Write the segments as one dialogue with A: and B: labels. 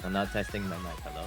A: I'm not testing my mic. Hello?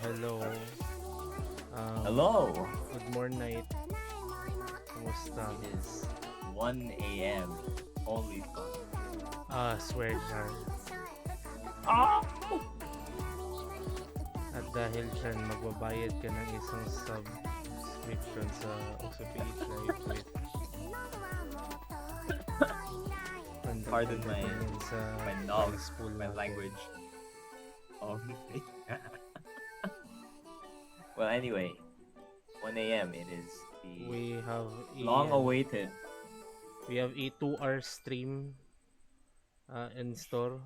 B: Hello.
C: Hello.
B: Good morning, night. Kumusta?
C: It is 1 a.m. Holy fuck.
B: Swear jar.
A: Oh!
B: At dahil dyan, magbabayad ka ng isang subscription sa OCPH Live with
A: Pardon
B: pandagdag
A: my
B: din sa
A: my nog,
B: prize pool
A: my
B: natin.
A: language. Oh. Well, anyway, 1 a.m. It is the
B: We have
A: long-awaited.
B: we have a 2-hour stream in store.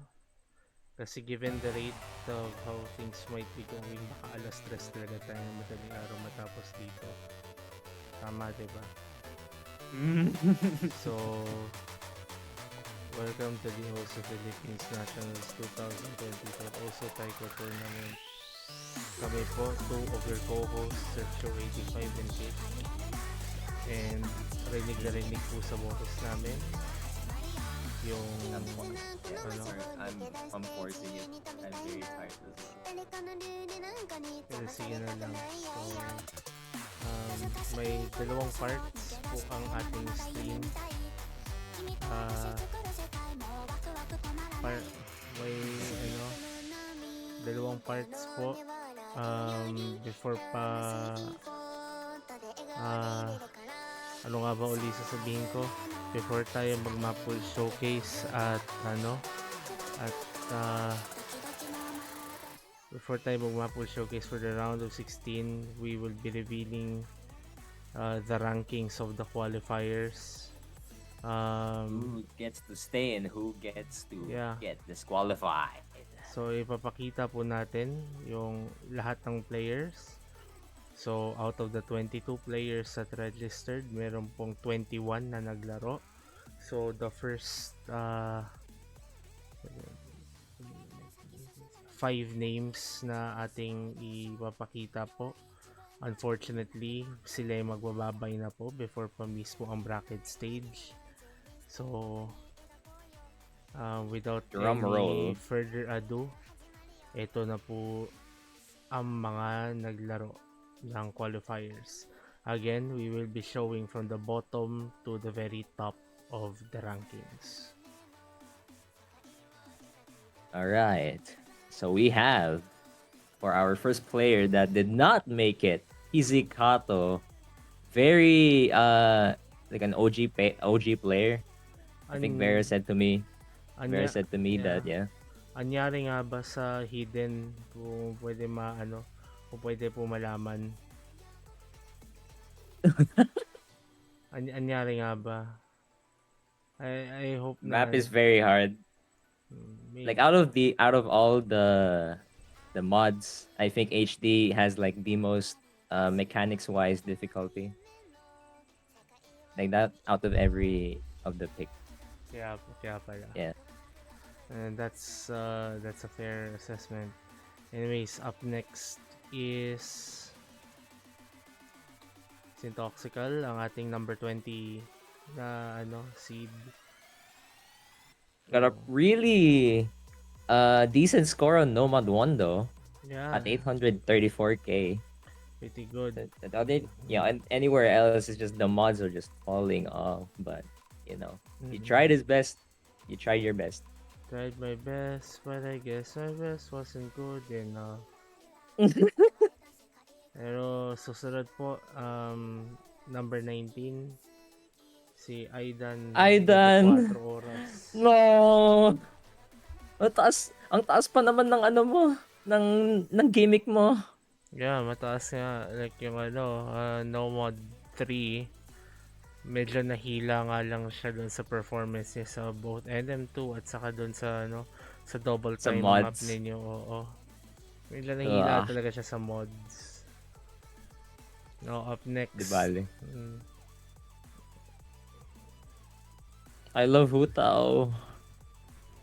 B: Kasi given the rate of how things might be going, baka alas 3 talaga tayo ng madaling araw matapos dito. Tama, diba? So, welcome to the host of Philippines Nationals 2024 also Taiko Tournament. Kami po, two of your co-hosts, Sergio 85 and Kate. And rinig na rinig po sa boses namin yung
A: I'm forcing it. I'm very tired as well.
B: Pero sige na lang. So, may dalawang parts po ang ating stream. May dalawang parts po before pa ano nga ba uli sasabihin ko before tayo mag Mappool showcase at before tayo mag Mappool showcase for the round of 16, we will be revealing the rankings of the qualifiers.
A: Who gets to stay and who gets to get disqualified.
B: So ipapakita po natin yung lahat ng players. So out of the 22 players that registered, meron pong 21 na naglaro. So the first 5 names na ating ipapakita po, unfortunately sila ay magbababay na po before pa mismo ang bracket stage. So without any further ado, ito na po ang mga naglaro ng qualifiers. Again, we will be showing from the bottom to the very top of the rankings.
A: Alright, so we have for our first player that did not make it, Hizikato. Very like an OG player. I think Vera said to me that
B: anyari nga ba sa hidden kung pwede kung pwede po malaman? Anyari nga ba? I hope
A: map is very hard. Like out of all the mods, I think HD has like the most mechanics wise difficulty. Like that out of every of the pick.
B: Kaya pala.
A: Yeah.
B: And that's a fair assessment. Anyways, up next is Syntoxical, ang ating number 20 na seed.
A: Got a really decent score on Nomad 1 though.
B: Yeah.
A: At 834k.
B: Pretty good.
A: And anywhere else is just the mods are just falling off. But he tried his best. You tried your best.
B: Tried my best, but I guess my best wasn't good enough. Pero susunod po, number 19, si Aidan. 24 oras.
A: No! Ang taas pa naman ng mo, ng gimmick mo.
B: Yeah, mataas nga. Like yung Nomad 3, medyo nahila nga lang siya dun sa performance niya sa both NM2 at saka dun sa sa double time map ninyo. Oo. Medyo nahila talaga siya sa mods. No, up next.
A: Di bale. I love Hutao.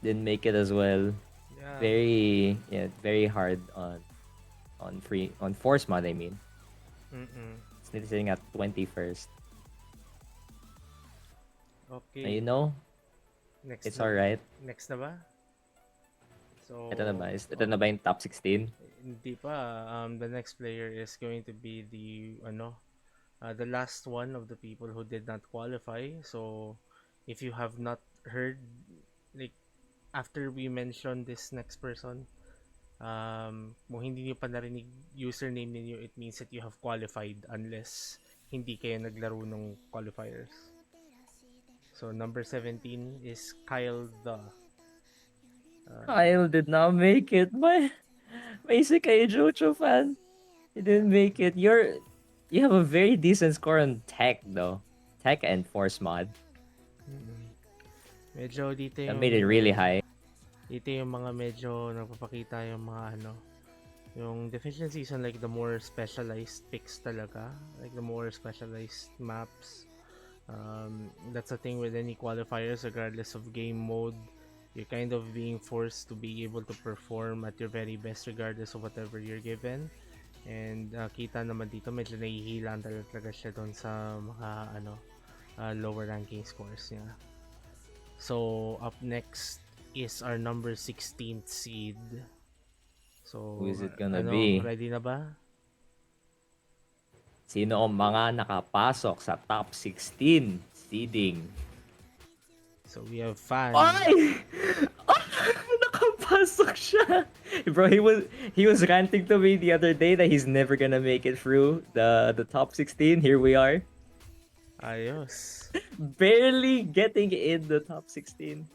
A: Didn't make it as well.
B: Yeah.
A: Very hard on force mod, I mean. It's sitting at 21st.
B: Okay.
A: Next it's alright.
B: Next na ba? So,
A: ito na ba yung top 16?
B: Hindi pa. The next player is going to be the the last one of the people who did not qualify. So if you have not heard, like after we mention this next person, kung hindi niyo pa narinig username ninyo, it means that you have qualified unless hindi kayo naglaro ng qualifiers. So number 17 is Kyle the.
A: Kyle did not make it. My Isekai Jojo fan. He didn't make it. You have a very decent score on tech though. Tech and force mod.
B: Medyo dito
A: That
B: yung
A: made it really high.
B: dito yung mga medyo nagpapakita yung mga yung deficiencies on like the more specialized picks talaga, like the more specialized maps. That's the thing with any qualifiers, regardless of game mode. You're kind of being forced to be able to perform at your very best regardless of whatever you're given. And kita naman dito medyo nahihilan talaga siya doon sa mga lower ranking scores niya. So up next is our number 16th seed. So
A: Who is it gonna be?
B: ready na ba?
A: Sino ang mga nakapasok sa top 16 seeding?
B: So we have Fan.
A: Ay! Nakapasok siya. Bro, he was ranting to me the other day that he's never gonna make it through the top 16. Here we are.
B: Ayos.
A: Barely getting in the top 16.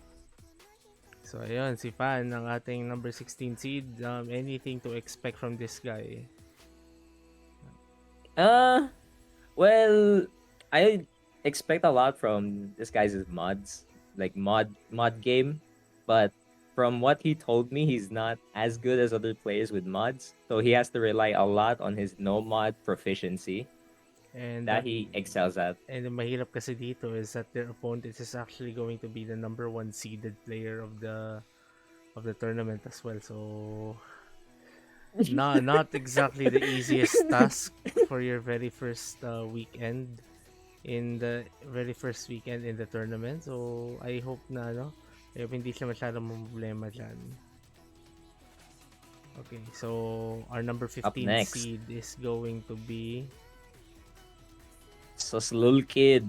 B: So ayun, si Fan, ang ating number 16 seed. Anything to expect from this guy?
A: Well, I expect a lot from this guy's mods, like mod game, but from what he told me, he's not as good as other players with mods, so he has to rely a lot on his no mod proficiency
B: And
A: that he excels at.
B: And the mahirap kasi dito is that their opponent is actually going to be the number 1 seeded player of the tournament as well. So not exactly the easiest task for your very first weekend in the tournament. So I hope na I hope hindi siya masyadong problema dyan. Okay, so our number 15 seed is going to be
A: Soslul Kid,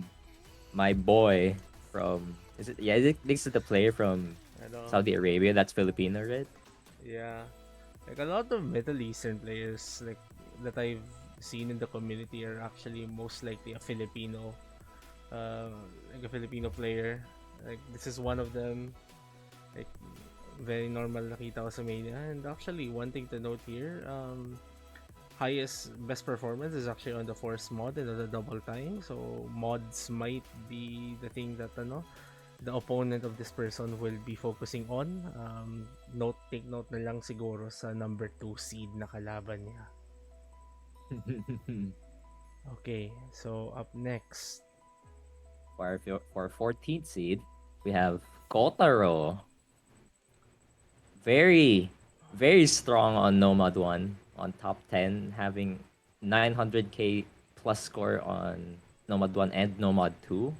A: my boy from is it this is the player from Saudi Arabia that's Filipino, right?
B: Yeah. Like a lot of Middle Eastern players like that I've seen in the community are actually most likely a Filipino like a Filipino player. Like this is one of them. Like very normal nakita ko sa Mania. And actually one thing to note here, best performance is actually on the force mod and on the double time. So mods might be the thing that the opponent of this person will be focusing on. Take note na lang siguro sa number 2 seed na kalaban niya. Okay, so up next
A: for 14th seed, we have Kotaro. Very strong on Nomad 1 on top 10, having 900k plus score on Nomad 1 and Nomad 2.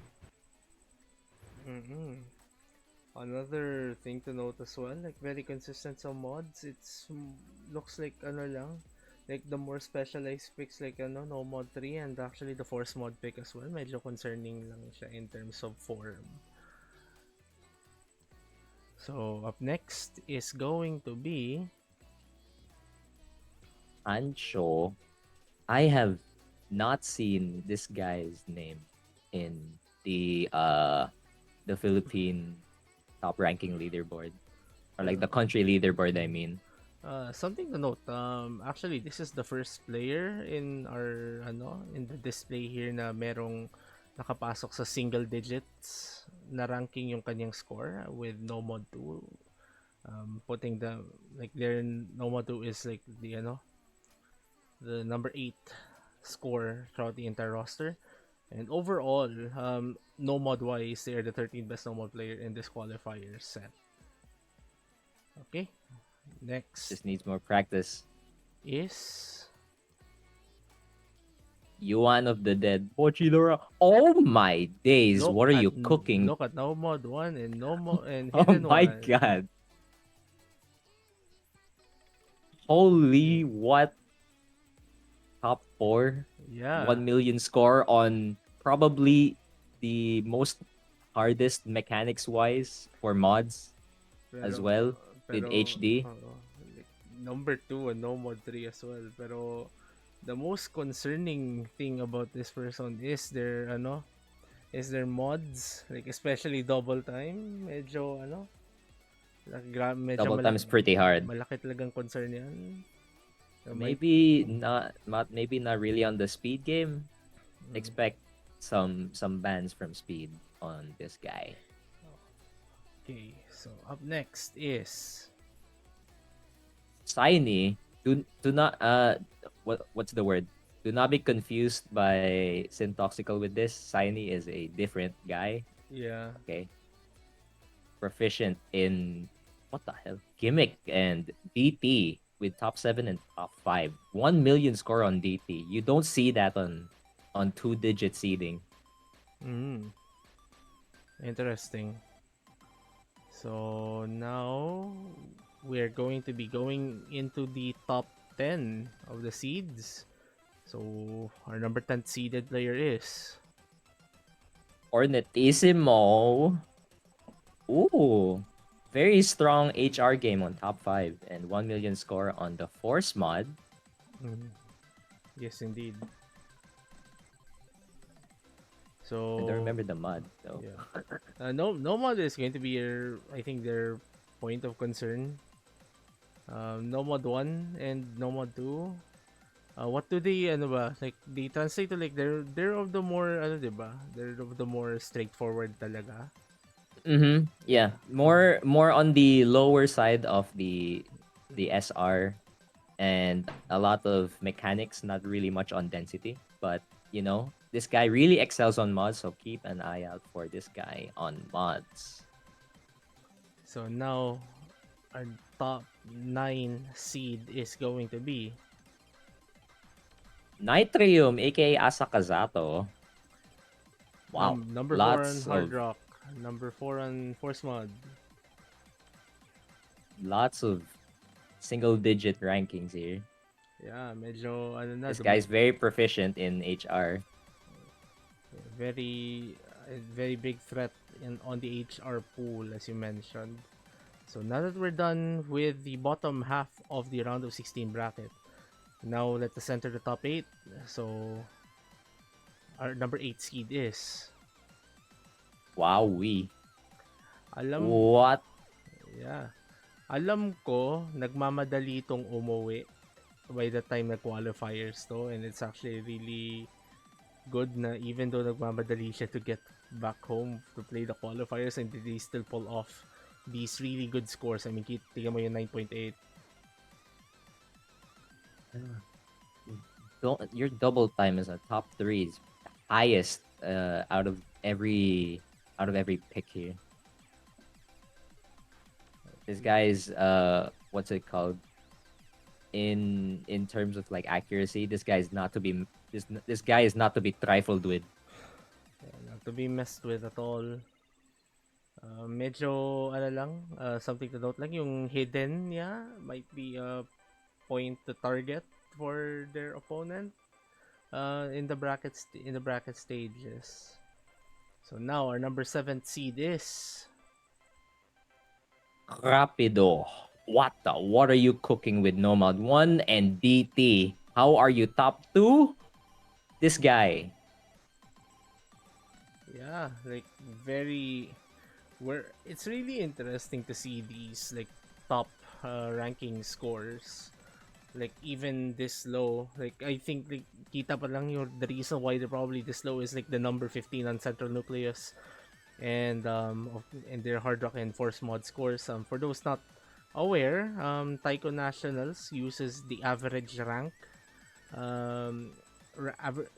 B: Another thing to note as well, like very consistent sa mods. It's looks like like the more specialized picks like Nomad 3 and actually the force mod pick as well. Medyo concerning lang siya in terms of form. So up next is going to be
A: Ancho. I have not seen this guy's name in the Philippine top ranking leaderboard, or like the country leaderboard, I mean.
B: Something to note, actually this is the first player in our in the display here na merong nakapasok sa single digits na ranking yung kanyang score with Nomad 2. Putting the like their Nomad 2 is like the number 8 score throughout the entire roster. And overall, Nomad wise, they are the 13th best Nomad player in this qualifier set. Okay, next
A: Just needs more practice.
B: is
A: Yuan of the Dead. Pochidora. Oh my days, what are you cooking?
B: Look at Nomad 1 and Nomad and
A: Oh
B: Hidden
A: my
B: 1.
A: god. Holy what? Top 4?
B: Yeah.
A: 1 million score on probably the most hardest mechanics wise for mods. as
B: Pero,
A: well with
B: pero,
A: HD.
B: like, number 2 and no mod 3 as well. Pero, the most concerning thing about this person is their mods, like especially double time. Medyo, medyo
A: Double time is pretty hard.
B: malaki talagang concern yan. So, may,
A: Maybe not really on the speed game.
B: mm,
A: Expect some bans from speed on this guy.
B: okay, so up next is,
A: Shiny, do not what's the word? Do not be confused by Syntoxical with this. Shiny is a different guy.
B: yeah,
A: Okay, proficient in what the hell? Gimmick and DT with top 7 and top 5. 1 million score on DT. You don't see that on 2-digit seeding.
B: mm, interesting. So now we're going to be going into the top 10 of the seeds. So our number 10 seeded player is,
A: Ornitissimo. Ooh. Very strong HR game on top 5 and 1 million score on the Force mod.
B: mm, yes indeed.
A: I don't
B: So
A: remember the mod though.
B: yeah, Nomad is going to be I think their point of concern. Nomad 1 and Nomad 2. What do they like they translate to, like, they're of the more diba? They're of the more straightforward talaga.
A: Mm-hmm. Yeah. More on the lower side of the SR and a lot of mechanics, not really much on density. But this guy really excels on mods, so keep an eye out for this guy on mods.
B: So now our top 9 seed is going to be
A: Nitrium, aka Asakazato. Wow.
B: number 4 on
A: Lots
B: Hard
A: of
B: Rock, number 4 on Force Mod.
A: lots of single digit rankings here.
B: Yeah, medyo
A: This guy's very proficient in HR.
B: very very big threat on the HR pool, as you mentioned. So now that we're done with the bottom half of the round of 16 bracket, now let us enter the top 8. So our number 8 seed is,
A: Wowee.
B: alam
A: What?
B: yeah, alam ko nagmamadali tong umuwi by the time na qualifiers to, and it's actually really good na even though nagmamadali siya to get back home to play the qualifiers, and they still pull off these really good scores. I mean, tingnan mo yung 9.8.
A: Your double time is a top 3. It's highest out of every pick here. This guy's what's it called? In terms of like accuracy, this guy is not to be trifled with.
B: Yeah, not to be messed with at all. Medyo, something to note lang, yung hidden niya might be a point to target for their opponent in the bracket stages. So now our number 7 seed is,
A: Rapido. What are you cooking with Nomad 1 and DT? How are you top 2? This guy.
B: yeah, like, very, where it's really interesting to see these, like, top ranking scores, like, even this low. Like, I think, like, kita pa lang yung the reason why they're probably this low is like the number 15 on Central Nucleus, and their Hard Rock and Force mod scores. For those not aware, Taiko Nationals uses the average rank, um,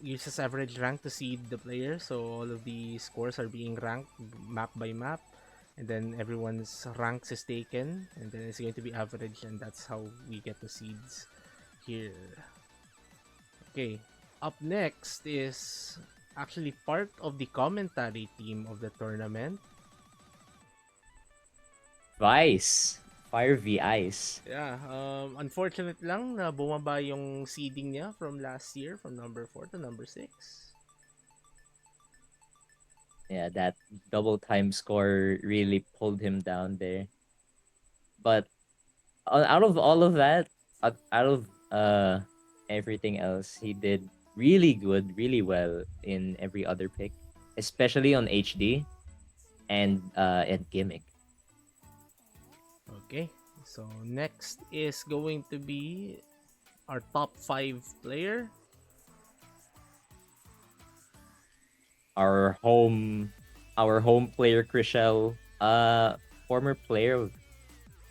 B: uses average rank to seed the player. So all of the scores are being ranked map by map, and then everyone's ranks is taken, and then it's going to be averaged, and that's how we get the seeds here. Okay, up next is actually part of the commentary team of the tournament.
A: Vice. Fire v Ice.
B: Yeah, unfortunate lang na bumaba yung seeding niya from last year from number 4 to number 6.
A: Yeah, that double time score really pulled him down there. But out of all of that, out of everything else, he did really good, really well in every other pick, especially on HD and gimmick.
B: Okay, so next is going to be our top 5 player.
A: Our home player Chriselle, former player of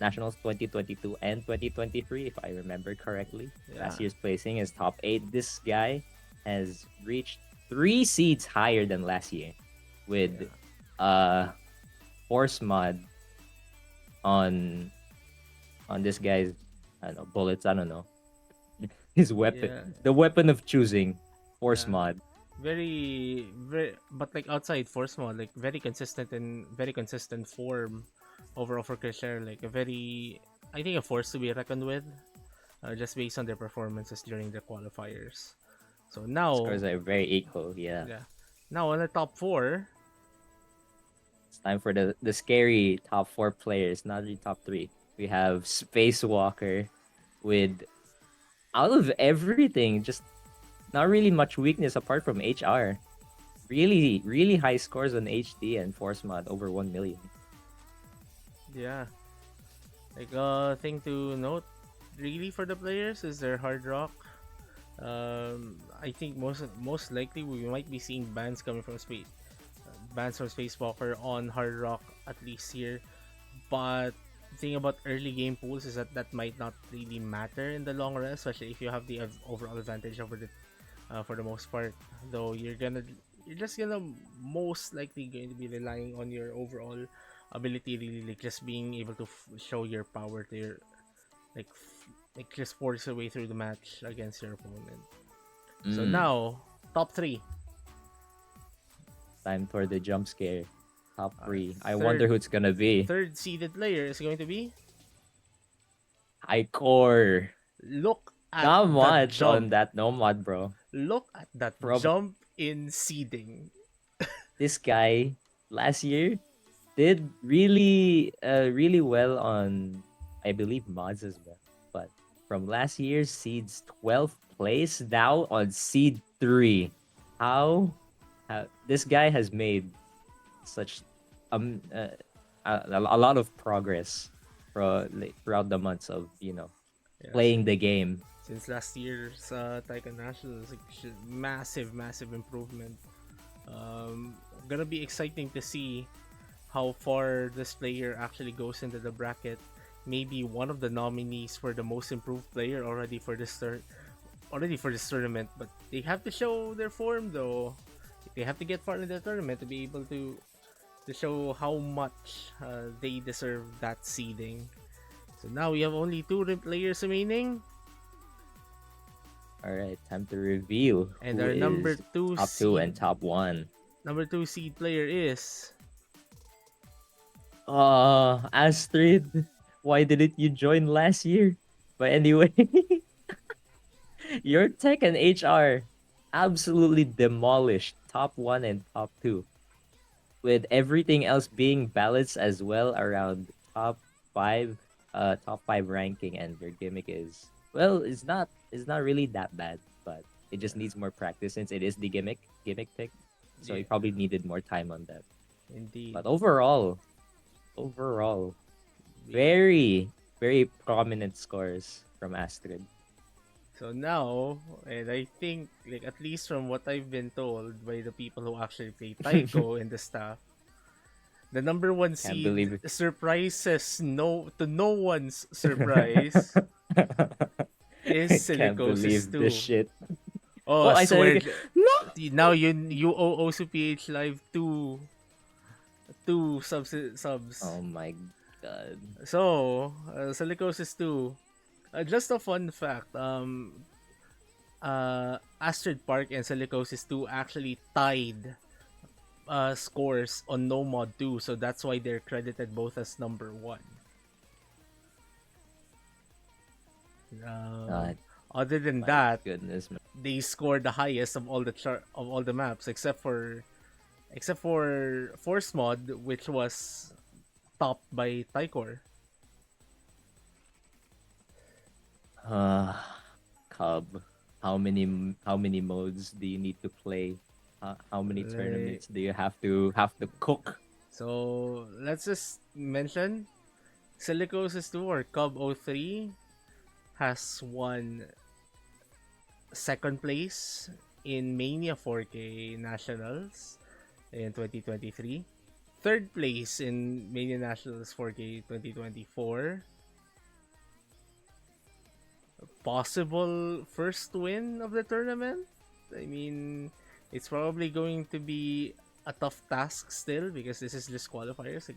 A: Nationals 2022 and 2023, if I remember correctly.
B: Yeah,
A: Last year's placing is top 8. This guy has reached 3 seeds higher than last year with
B: yeah,
A: uh force mod on this guy's, I don't know, bullets, I don't know. His weapon.
B: yeah,
A: The weapon of choosing, force
B: yeah.
A: mod.
B: Very, but like outside force mod, like very consistent form overall for Krisher. Like a very, I think a force to be reckoned with, just based on their performances during the qualifiers. So now,
A: Scores are very equal, yeah.
B: yeah, now on the top 4,
A: It's time for the scary top 4 players, not the top 3. We have Spacewalker with, out of everything, just not really much weakness apart from HR. Really, really high scores on HD and Force Mod over 1 million.
B: yeah, like thing to note really for the players is their hard rock. I think most likely we might be seeing bands from Spacewalker on hard rock at least here. But the thing about early game pools is that that might not really matter in the long run, especially if you have the overall advantage over the for the most part. Though you're just gonna most likely going to be relying on your overall ability, really, like just being able to show your power to your like like just force your way through the match against your opponent. So
A: Mm,
B: now top 3.
A: time for the jump scare. Top
B: Our
A: 3. I wonder
B: third
A: who it's gonna be.
B: third seeded player is going to be,
A: High core.
B: look at
A: Not
B: that
A: much on
B: jump.
A: that Nomad, bro.
B: Look at that
A: From
B: jump in seeding.
A: this guy last year did really well on, I believe, mods as well. But from last year's seeds 12th place now on seed 3. How this guy has made such um uh, a lot of progress throughout the months of,
B: Yeah,
A: playing the game.
B: since last year's Taika Nationals, like, massive improvement. Gonna be exciting to see how far this player actually goes into the bracket. Maybe one of the nominees for the most improved player already for this tournament, but they have to show their form though. They have to get far in the tournament to be able to show how much they deserve that seeding. So now we have only players remaining,
A: All right, time to reveal
B: and
A: who
B: our
A: is top 2 and top 1.
B: number two seed player is
A: Astrid, why didn't you join last year? But anyway, your tech and HR absolutely demolished top 1 and top 2, with everything else being balanced as well around top 5, top 5 ranking. And their gimmick is, well, it's not really that bad, but it just needs more practice since it is the gimmick pick. So
B: yeah,
A: he probably needed more time on that.
B: indeed.
A: But overall,
B: We,
A: very, very prominent scores from Astrid.
B: so now, and I think like at least from what I've been told by the people who actually play Taiko and the staff, the number one
A: Can't
B: seed
A: believe it.
B: surprises no one's surprise is
A: I can't
B: Silicosis
A: believe this
B: 2.
A: shit.
B: Oh,
A: Oh,
B: I
A: I said
B: swear.
A: it again. No!
B: Now you owe OCPH Live two subs.
A: Oh my god.
B: So, Silicosis 2. Just a fun fact. Astrid Park and Silicosis 2 actually tied scores on No Mod 2, so that's why they're credited both as number one.
A: God,
B: Other than
A: my
B: that,
A: goodness, man.
B: they scored the highest of all the maps, except for Force Mod, which was topped by Tycor.
A: Uh, Cub, how many modes do you need to play? How many
B: Like,
A: tournaments do you have to cook?
B: so let's just mention Silicosis 2 or Cub 03 has won second place in Mania 4K Nationals in 2023. Third place in Mania Nationals 4K 2024. Possible first win of the tournament. I mean, it's probably going to be a tough task still because this is just qualifiers. Like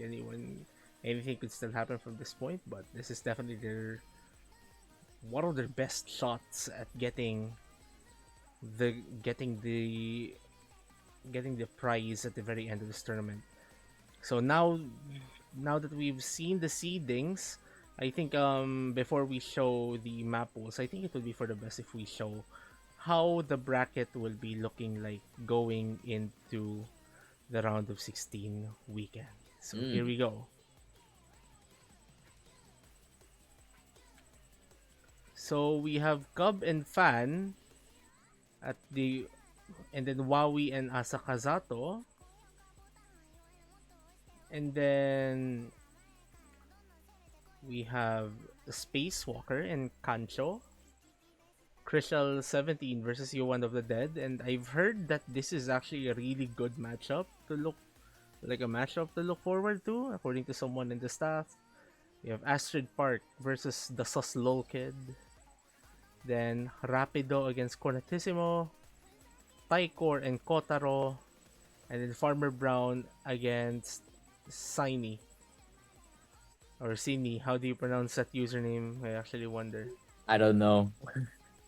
B: anything could still happen from this point. But this is definitely their one of their best shots at the getting the getting the prize at the very end of this tournament. So now that we've seen the seedings, I think before we show the map pools, I think it would be for the best if we show how the bracket will be looking like going into the round of 16 weekend. So here
A: Mm.
B: we go. So we have Cub and Fan at the and then Wawi and Asakazato, and then we have Spacewalker and Kancho, Crystal 17 versus Yoan of the Dead, and I've heard that this is actually a really good matchup to look like a matchup to look forward to, according to someone in the staff. We have Astrid Park versus the Sus Lol Kid, then Rapido against Cornetissimo, Taikor and Kotaro, and then Farmer Brown against Sini or Sini. How do you pronounce that username? I actually wonder.
A: I don't know.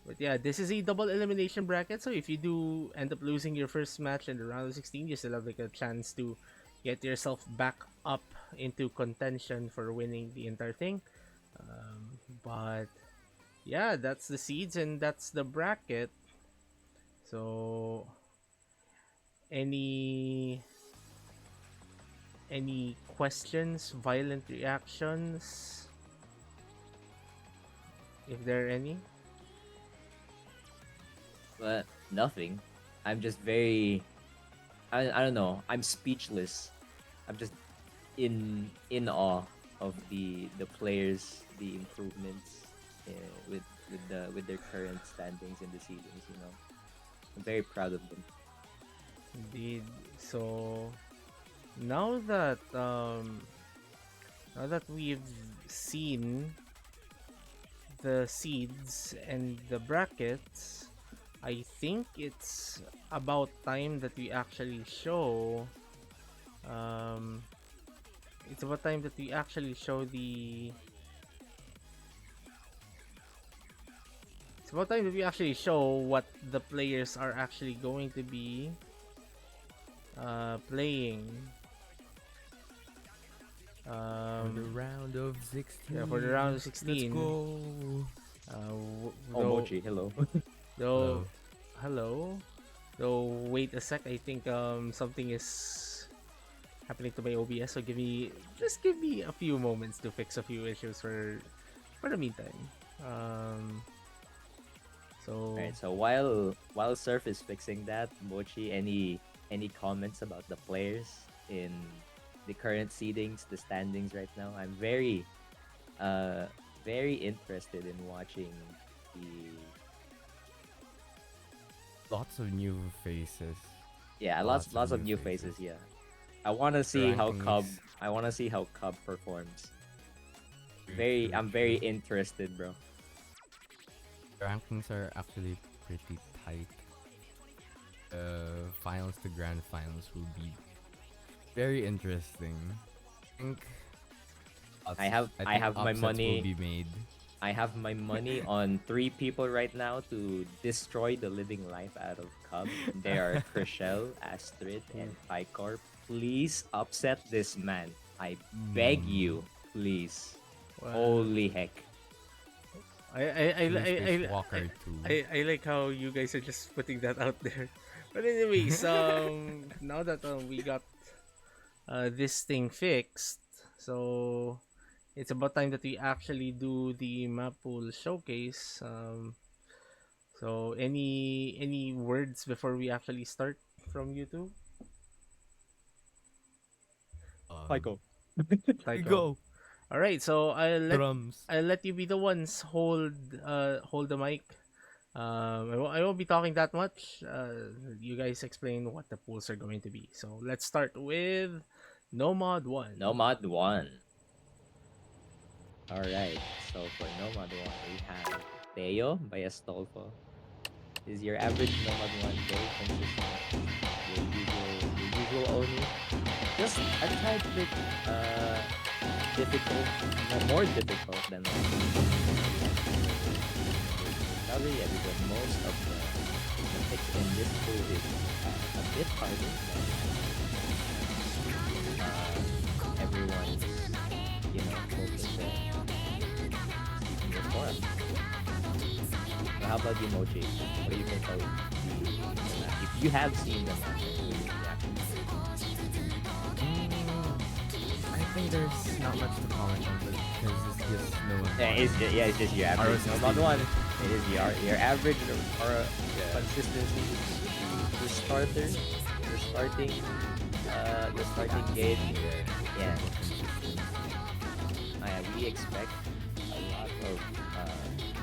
B: But yeah, this is a double elimination bracket. So if you do end up losing your first match in the round of 16, you still have like a chance to get yourself back up into contention for winning the entire thing. But yeah, that's the seeds and that's the bracket. So any any questions, violent reactions, if there are any?
A: But nothing. I'm just very. I don't know. I'm speechless. I'm just in awe of the players, the improvements with their current standings in the seasons. I'm very proud of them.
B: Indeed. So now that um now that we've seen the seeds and the brackets, I think it's about time that we actually show um it's about time that we actually show the it's about time that we actually show what the players are actually going to be playing.
C: For the round of 16.
B: Yeah, for the round of
C: Let's
B: 16.
C: go.
A: Oh, Mochi, hello.
B: Though,
C: Hello.
B: hello. Though, wait a sec. I think something is happening to my OBS. So just give me a few moments to fix a few issues for the meantime. Um, so
A: Alright, so while Surf is fixing that, Mochi, any comments about the players in the current seedings, the standings right now? I'm very interested in watching the
C: Lots of new faces.
A: yeah, lots of new faces, yeah. I wanna see how Cub
C: Rankings.
A: I wanna see how Cub performs.
C: True,
A: I'm
C: true.
A: very interested, bro.
C: Rankings are actually pretty tight. Finals to grand finals will be very interesting. I think
A: I have my
C: upsets will
A: money
C: be made.
A: I have my money on three people right now to destroy the living life out of Cub. They are Chriselle, Astrid, and Picor. Please upset this man. I beg you, please. Holy heck.
C: Maybe Spacewalker too.
B: I like how you guys are just putting that out there. But anyways, now that we got this thing fixed, so it's about time that we actually do the Mappool showcase. So any words before we actually start from you two?
A: Michael.
C: You
B: Tycho.
C: go.
B: All right, so
C: Drums.
B: I'll let you be the ones hold the mic. I won't be talking that much. You guys explain what the pools are going to be. So let's start with Nomad One.
A: Nomad 1. Alright, so for Nomad 1, we have Teo by Astolfo. Is your average Nomad 1 very consistent? Your usual Oni? Just a tad bit difficult, more difficult than not really everyone. Most of the picks in this pool is a bit harder than everyone's, hoping to see in the forum. So how about you, Mochi? What do you think of the map? If you have seen the map, what do you reaction?
C: I think there's not much to comment on because it's just no one.
A: It's just your average.
C: RO16.
A: Nomad 1. It is your average or consistency. The starter, the starting gate. Yeah. We expect a lot of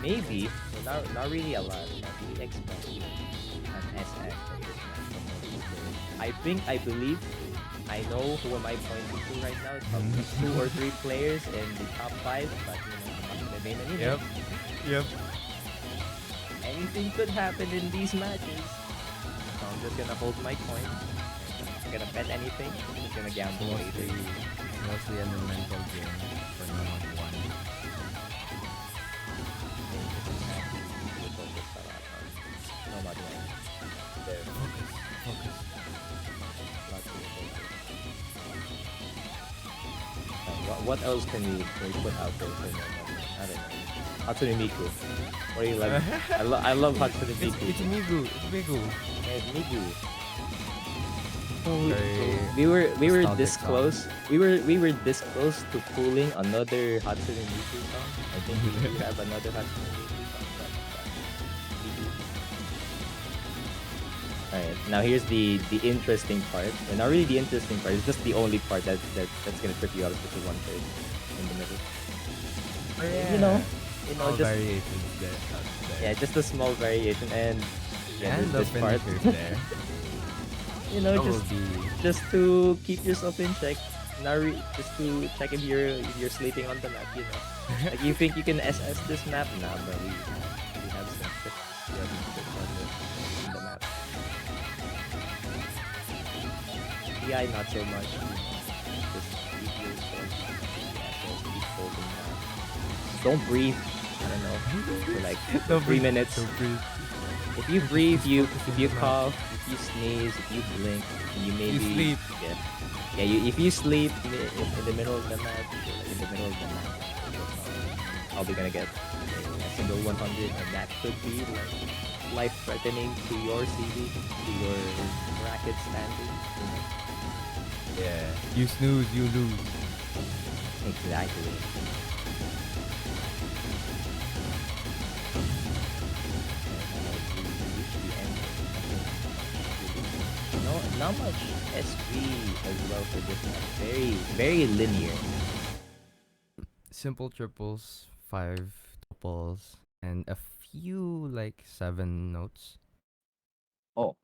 A: maybe not really a lot. But we expect an SS from this match. I believe I know who am I pointing to right now. It's probably 2 or 3 players in the top 5, but I'm not gonna name any names.
C: Yep.
A: Anything could happen in these matches. So I'm just gonna hold my coin. I'm not gonna bet anything. I'm just gonna gamble later.
C: Mostly a mental game for Nomad 1.
A: Nomad 1. There.
C: Focus.
A: What else can we put out there for Nomad 1? I don't know. Hatsune Miku. What do you like? I love Hatsune Miku.
C: It's Migu.
A: Yeah, it's Miku.
C: Very
A: We were
C: nostalgic
A: this
C: song.
A: close. We were this close to pulling another Hatsune Miku song. I think we do have another Hatsune Miku song. Alright, now here's the interesting part. And not really the interesting part, it's just the only part that's gonna trip you out, especially 1/3 in the middle. You know,
C: All
A: just
C: variations there.
A: yeah, just a small variation and yeah,
C: And the
A: this part.
C: finishers there. That will be
A: just to keep yourself in check. Just to check if you're sleeping on the map, Like you think you can SS this map? Nah, bro. We have some tricks. We have some tricks on the map. TI not so much. Just keep yourself. Keep holding down. Don't breathe. I don't know. For like 3 minutes.
C: So breathe.
A: If you breathe, if you
C: focus on the
A: cough, if you sneeze, if you blink, you maybe
C: sleep.
A: If you sleep in the middle of the match, probably gonna get a single 100, and that could be like life-threatening to your CV, to your bracket standing.
C: Yeah. You snooze, you lose.
A: Exactly. No, not much SV as well for this match. Very, very linear.
C: Simple triples, 5 tuples, and a few like 7 notes.
A: Oh,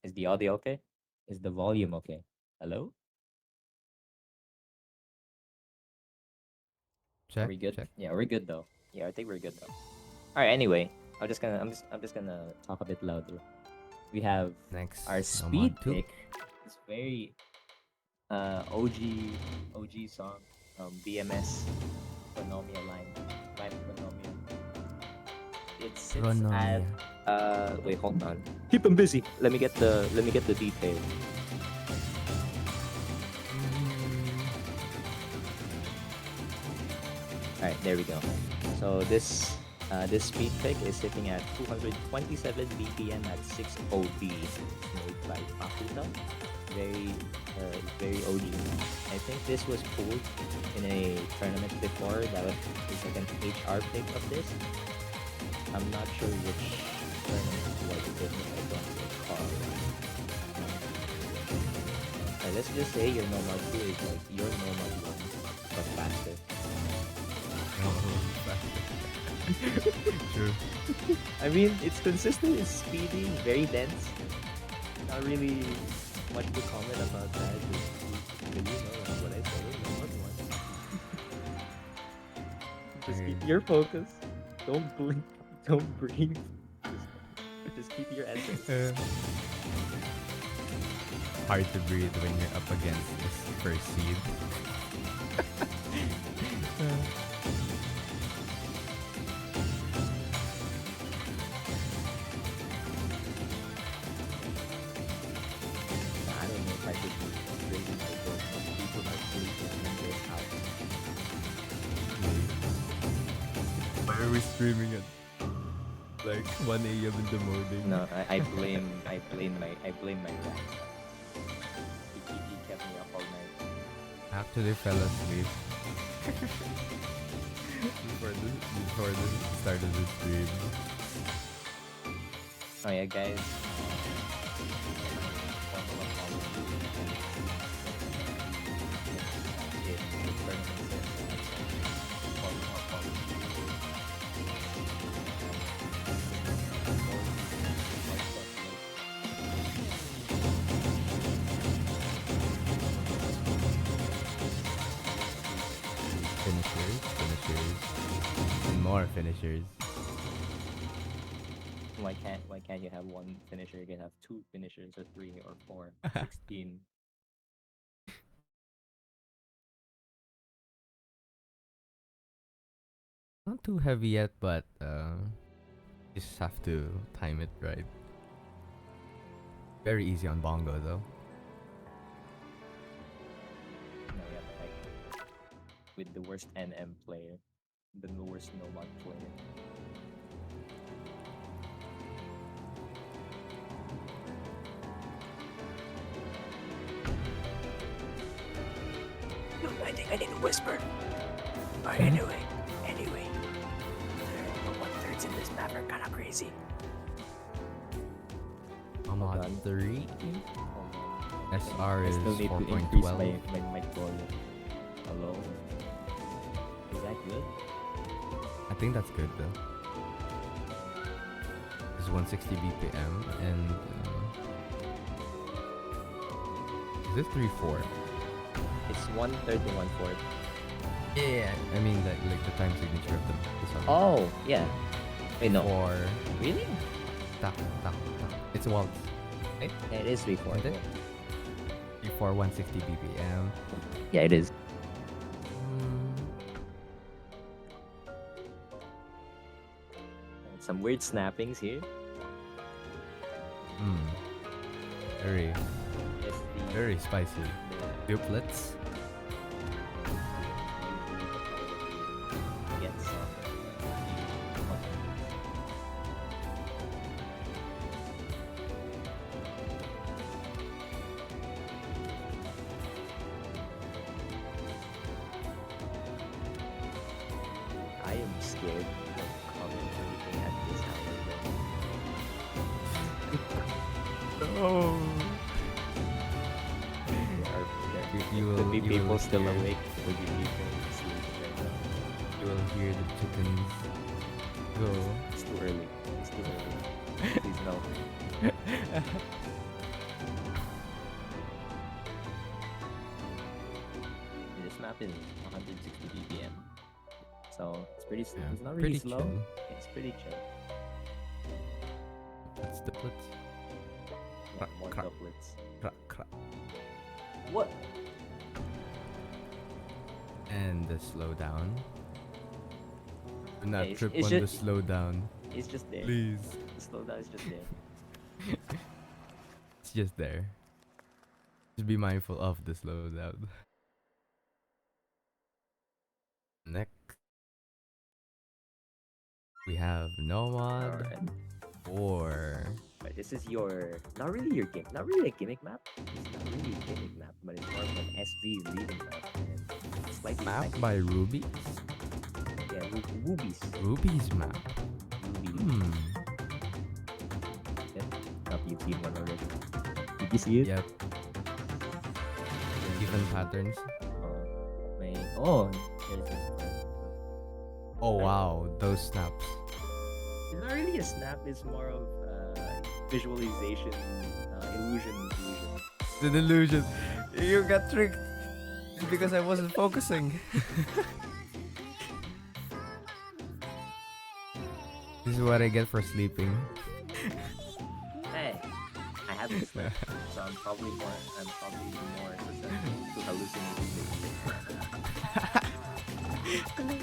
A: is the audio okay? Is the volume okay? Hello? Are
C: Check.
A: we good?
C: Check.
A: Yeah, we're good though. Yeah, I think we're good though. All right. Anyway, I'm just gonna talk a bit louder. We have
C: Next.
A: our
C: Nomad
A: speed
C: 2.
A: pick. It's very OG song. BMS Phonomia line Phonomia. It sits at
C: Pronomia.
A: wait, hold on. Keep them busy. Let me get the detail. All right, there we go. So this speed pick is sitting at 227 BPM at 6 OB. It's made by Pakuta. very OG. I think this was pulled in a tournament before. That was like an HR pick of this. I'm not sure which tournament was it. I don't recall. Let's just say your Nomad 2 is like your Nomad 1, but faster.
C: True.
A: I mean, it's consistent, it's speedy, very dense. Not really much to comment about that. Just, you know what I said. Nomad 1. Just keep your focus. Don't blink. Don't breathe. Just keep your essence.
C: Hard to breathe when you're up against this first seed.
A: I don't know if I could raise my voice, but people are sleeping in this house.
C: Why are we streaming at like 1 a.m. in the morning?
A: No, I blame my rant. He kept me up all night.
C: Actually fell asleep before the start of the stream.
A: Oh yeah, guys.
C: Finishers, and more finishers.
A: Why can't you have one finisher? You can have two finishers or three or four. 16.
C: Not too heavy yet, but just have to time it right. Very easy on bongo though.
A: No, yeah, like with the worst NM player, the worst Nomad player. I think I need to whisper. Alright, anyway. The 1/3s in this map are kind of crazy.
C: I'm
A: Hold
C: on
A: on.
C: 3.
A: Hold on.
C: SR
A: I
C: is
A: still need to increase
C: 4.12.
A: my mic volume. Hello? Is that good?
C: I think that's good though. It's 160 BPM and is this 3/4?
A: It's 1/3 to 1/4.
C: Yeah, I mean like the time signature of the song.
A: Oh, yeah. Wait, no.
C: Or
A: Really?
C: tak tak tak. It's a waltz. Right?
A: Yeah, it is 3/4.
C: Isn't it? 3/4 160 BPM.
A: Yeah, it is. Some weird snappings here.
C: Very
A: Yes,
C: very spicy.
A: the
C: Duplets.
A: gets I am scared of commentating at this hour.
C: Oh.
A: There could be
C: You
A: people
C: will
A: still
C: hear-
A: awake. Could be people sleeping right now.
C: You will hear the chickens go.
A: It's too early. It's too early. Please no. This map is 160 BPM. So it's pretty slow.
C: Yeah,
A: It's not really
C: pretty
A: slow.
C: chill.
A: It's pretty chill.
C: That's duplets.
A: Yeah,
C: Crack,
A: more
C: crack.
A: doublets.
C: Crack, crack.
A: What?
C: And the slow down. Do not
A: it's-
C: trip
A: it's
C: on the
A: just-
C: slow down.
A: It's just there.
C: Please.
A: The slowdown is just there.
C: It's just there. Just be mindful of the slow down. Next, we have Nomad
A: Alright.
C: or
A: But this is your not really a gimmick map. It's not really a gimmick map, but it's more of an SV leading map and slightly
C: Map
A: technical.
C: by Ruby?
A: Yeah, Woobies.
C: Ruby's map.
A: Ruby. Yep. Up, you've seen one already. Did you see it?
C: Yep. Even patterns.
A: Oh, there's this one.
C: Oh wow, those snaps.
A: It's not really a snap. It's more of visualization, illusion.
C: The delusion. You got tricked. It's because I wasn't focusing. This is what I get for sleeping.
A: Hey, I haven't slept, so I'm probably more susceptible to hallucinations.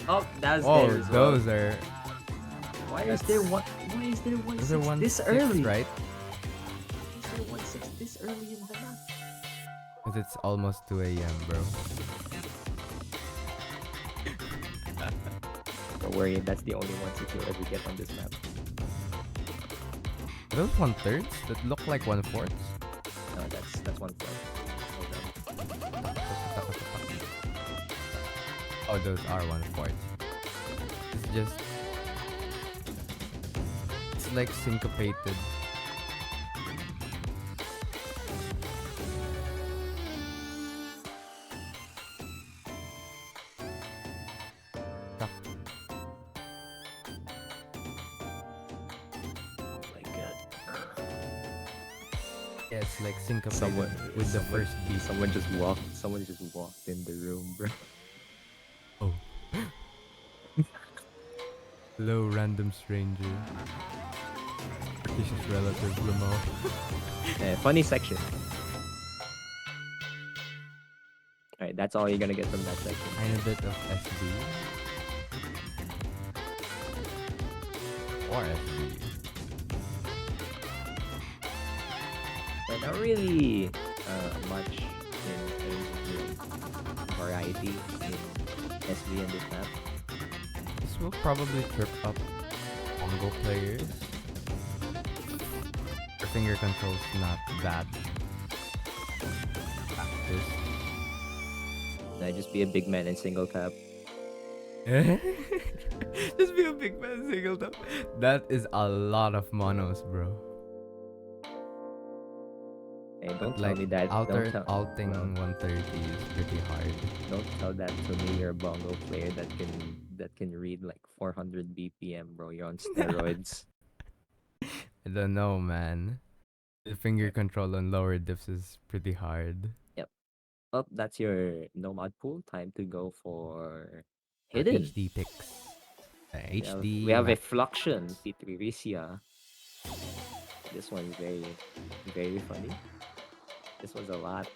A: Oh, that's
C: Oh,
A: there as well.
C: those are.
A: Why is there one? Why is there one
C: Those are
A: six this
C: 1/6,
A: early?
C: right?
A: Why is there 1/6 this early in the map?
C: Because it's almost 2 a.m., bro.
A: Don't worry, that's the only 1/6 you'll ever get on this map.
C: Are those 1/3 that look like 1/4?
A: No, that's 1/4. Hold on.
C: Oh, those are 1/4. It's just. It's like syncopated.
A: Oh my god.
C: Yeah, it's like syncopated
A: Someone
C: with the first beat.
A: Someone just walked in the room, bro.
C: Oh. Hello, random stranger. Fictitious relative, Lamo.
A: Funny section. Alright, that's all you're gonna get from that section.
C: And a bit of SD. Or SD.
A: But not really much in terms of variety in SV and this map.
C: This will probably trip up Congo players. Their finger control's not that practice.
A: I just be a big man in single tap.
C: Just be a big man single tap. That is a lot of monos, bro.
A: Hey, don't tell
C: Like
A: me that.
C: alting 130 is pretty hard.
A: Don't tell that to me. You're a bongo player that can read like 400 BPM, bro. You're on steroids.
C: I don't know, man. The finger control on lower dips is pretty hard.
A: Oh, that's your nomad pool. Time to go for hidden.
C: HD picks. HD.
A: We have a
C: map.
A: Fluxion, Pitriricia. This one's very, very funny. This one's a lot.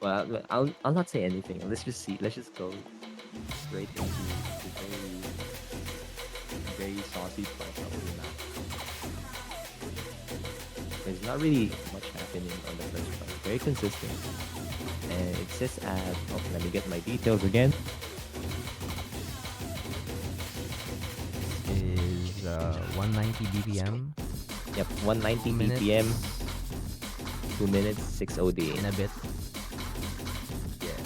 A: Well, I'll not say anything. Let's just see. Let's just go straight into the very, very saucy part of the map. There's not really much happening on the first part. Very consistent. And it says at, let me get my details again.
C: Is 190 BPM.
A: Yep, 190
C: minutes.
A: BPM, 2 minutes, 6 OD.
C: In a bit.
A: Yeah.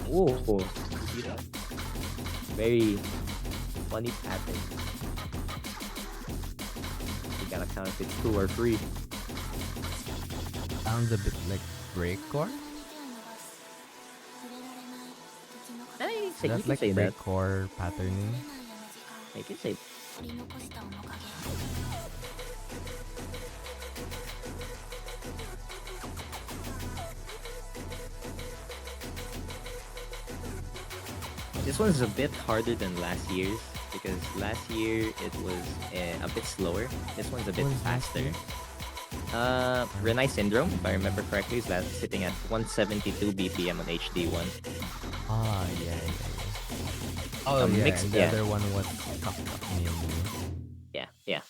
A: Oh, see that? Very funny pattern. You gotta count if it's 2 or 3.
C: Sounds a bit like breakcore. That's like
A: say that.
C: breakcore patterning.
A: I can say. This one's a bit harder than last year's because last year it was a bit slower. This one's a bit
C: What is last
A: faster.
C: year?
A: Renai Syndrome, if I remember correctly, is that sitting at 172 BPM on HD1.
C: Ah, yeah. Oh,
A: A
C: yeah.
A: mixed-
C: and the
A: yeah.
C: other one was mainly.
A: Yeah.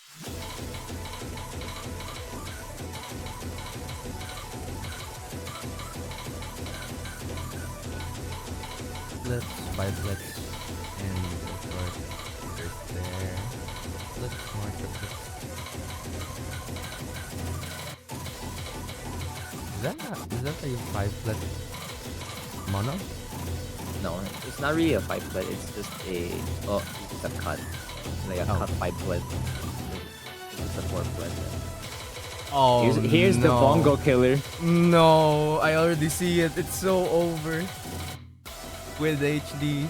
C: Blitz by Blitz and short. There's there. Blitz more triplets. that a 5 flat mono?
A: No, it's not really a 5 flat. It's just a it's just a cut, like a cut 5 flat. It's just a 4 flat.
C: Oh,
A: Here's the bongo killer.
C: No, I already see it. It's so over. With HD.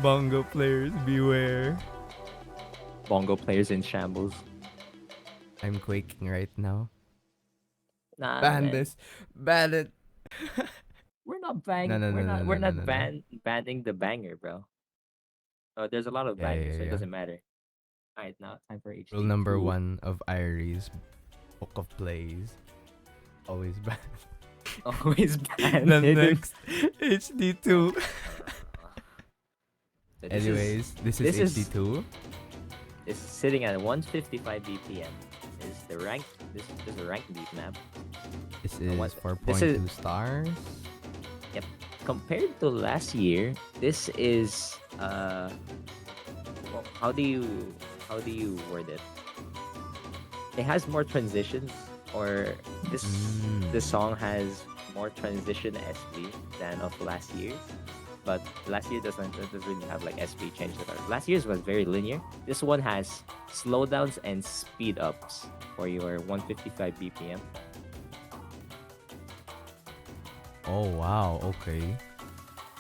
C: Bongo players, beware.
A: Bongo players in shambles.
C: I'm quaking right now.
A: Nah,
C: Ban
A: man.
C: this. Ban it.
A: We're not bang.
C: No, no,
A: we're
C: no,
A: not.
C: no,
A: We're
C: no, no,
A: not
C: no, no.
A: banning the banger, bro. There's a lot of
C: Yeah,
A: bangers,
C: yeah,
A: so it
C: yeah.
A: doesn't matter. All right, now time for HD2.
C: Rule number 1 of Irie's book of plays. Always ban.
A: Always ban
C: The
A: hidden.
C: next HD2.
A: So
C: Anyways, this is HD2.
A: This is sitting at 155 BPM. Is the rank? This is a rank beat map.
C: This is
A: what-
C: 4.2 stars.
A: Compared to last year, this is well, how do you word it? It has more transitions, or this song has more transition SV than of last year's. But last year doesn't really have like SV change at all. Last year's was very linear. This one has slowdowns and speed ups for your 155 BPM.
C: Oh wow, okay.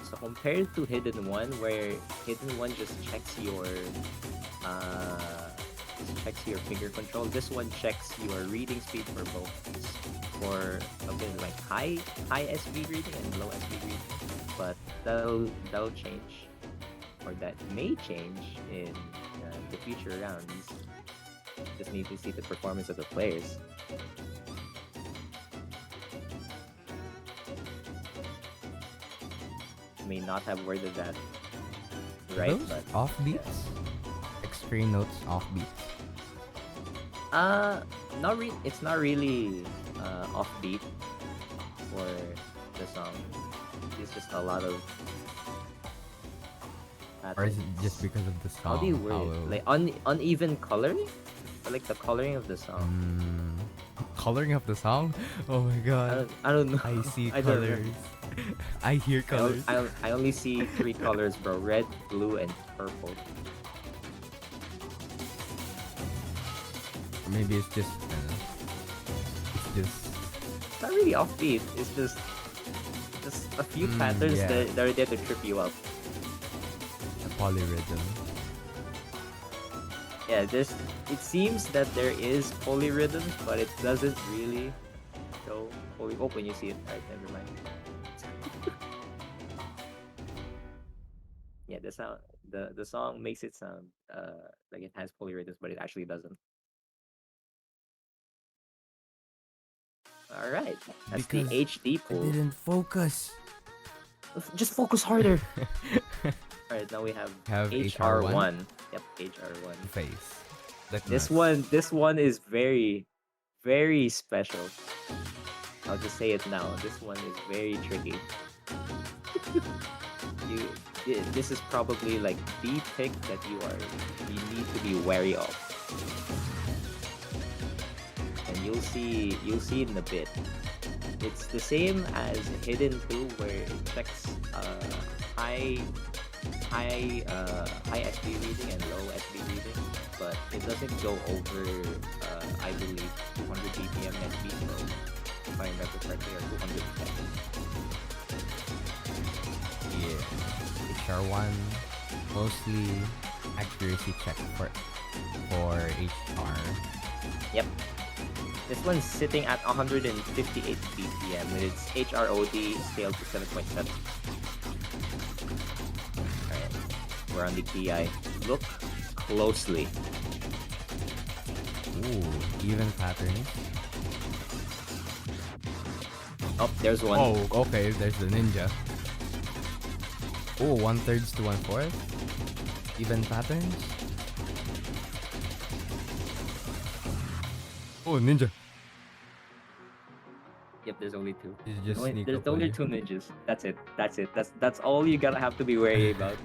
A: So compared to Hidden One, where Hidden One just checks your finger control, this one checks your reading speed for both, for something like high SV reading and low SV reading. But that'll change, or that may change in the future rounds. Just need to see the performance of the players. May not have worded that right,
C: Those
A: but
C: offbeats? Extreme notes offbeats.
A: it's not really offbeat for the song. It's just a lot of
C: Or is it
A: patterns.
C: just because of the song?
A: How do you word it? Like uneven coloring? Or like the coloring of the song.
C: Coloring of the song? Oh my god.
A: I don't know.
C: I see
A: I don't
C: colors.
A: know.
C: I hear colors.
A: I only see 3 colors, bro. Red, blue, and purple.
C: Or maybe it's just it's just
A: It's not really offbeat. It's just a few patterns
C: yeah.
A: that are there to trip you up.
C: a polyrhythm.
A: Yeah, it seems that there is polyrhythm, but it doesn't really show poly. Oh, when you see it, alright, never mind. Yeah, the song makes it sound like it has polyrhythms, but it actually doesn't. All right, that's
C: Because
A: the HD
C: I
A: pool.
C: didn't focus.
A: Just focus harder. All right, now we have
C: HR1.
A: HR1. Yep, HR1.
C: Face. That
A: This
C: nuts.
A: one is very, very special. I'll just say it now. This one is very tricky. This is probably like the pick that you need to be wary of. And you'll see in a bit. It's the same as Hidden 2, where it checks high SB reading and low SB reading, but it doesn't go over I believe 200 BPM SB, so if I remember correctly, or 210.
C: Yeah. HR1 mostly accuracy check for HR.
A: Yep. This one's sitting at 158 BPM with its HROD scaled to 7.7. Alright, we're on the PI. Look closely.
C: Ooh, even patterns.
A: Oh, there's one.
C: Oh, okay, there's the ninja. Oh, 1/3 to 1/4. Even patterns. Oh, ninja.
A: Yep, there's only 2.
C: It's just sneak
A: There's
C: up on
A: only
C: you.
A: 2 ninjas. That's it. That's all you gotta have to be worried about.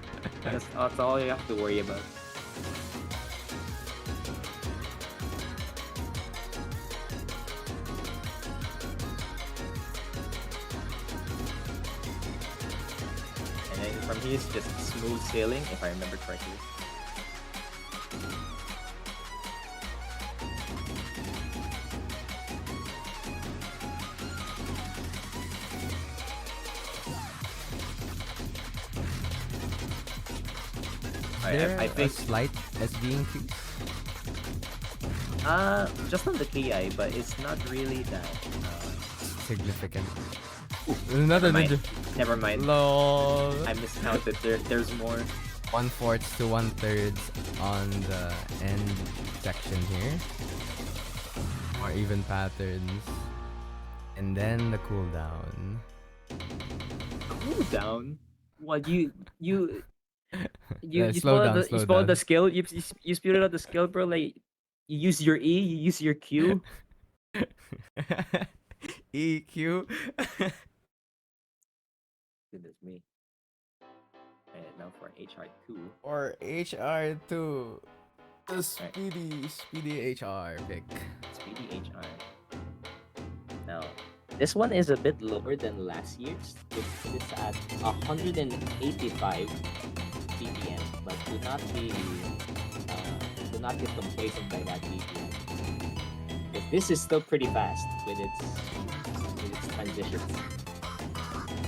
A: That's all you have to worry about. from here is just smooth sailing, if I remember correctly.
C: There
A: I think
C: a slight SD increase?
A: just on the KI, but it's not really that
C: Significant. Another
A: never mind.
C: ninja.
A: Never mind.
C: Lol.
A: I miscounted. There's more.
C: 1/4 to 1/3 on the end section here. More even patterns. And then the cooldown.
A: Cooldown? What you
C: Yeah, slow down, slow
A: spoiled the
C: down.
A: skill. You spewed out the skill, bro. Like you use your E, you use your Q.
C: EQ.
A: Goodness me. Alright, now for HR2.
C: Or HR2. The speedy HR pick.
A: Speedy HR. Now, this one is a bit lower than last year's. It's at 185 BPM, but do not get complacent by that BPM. But this is still pretty fast with its transitions.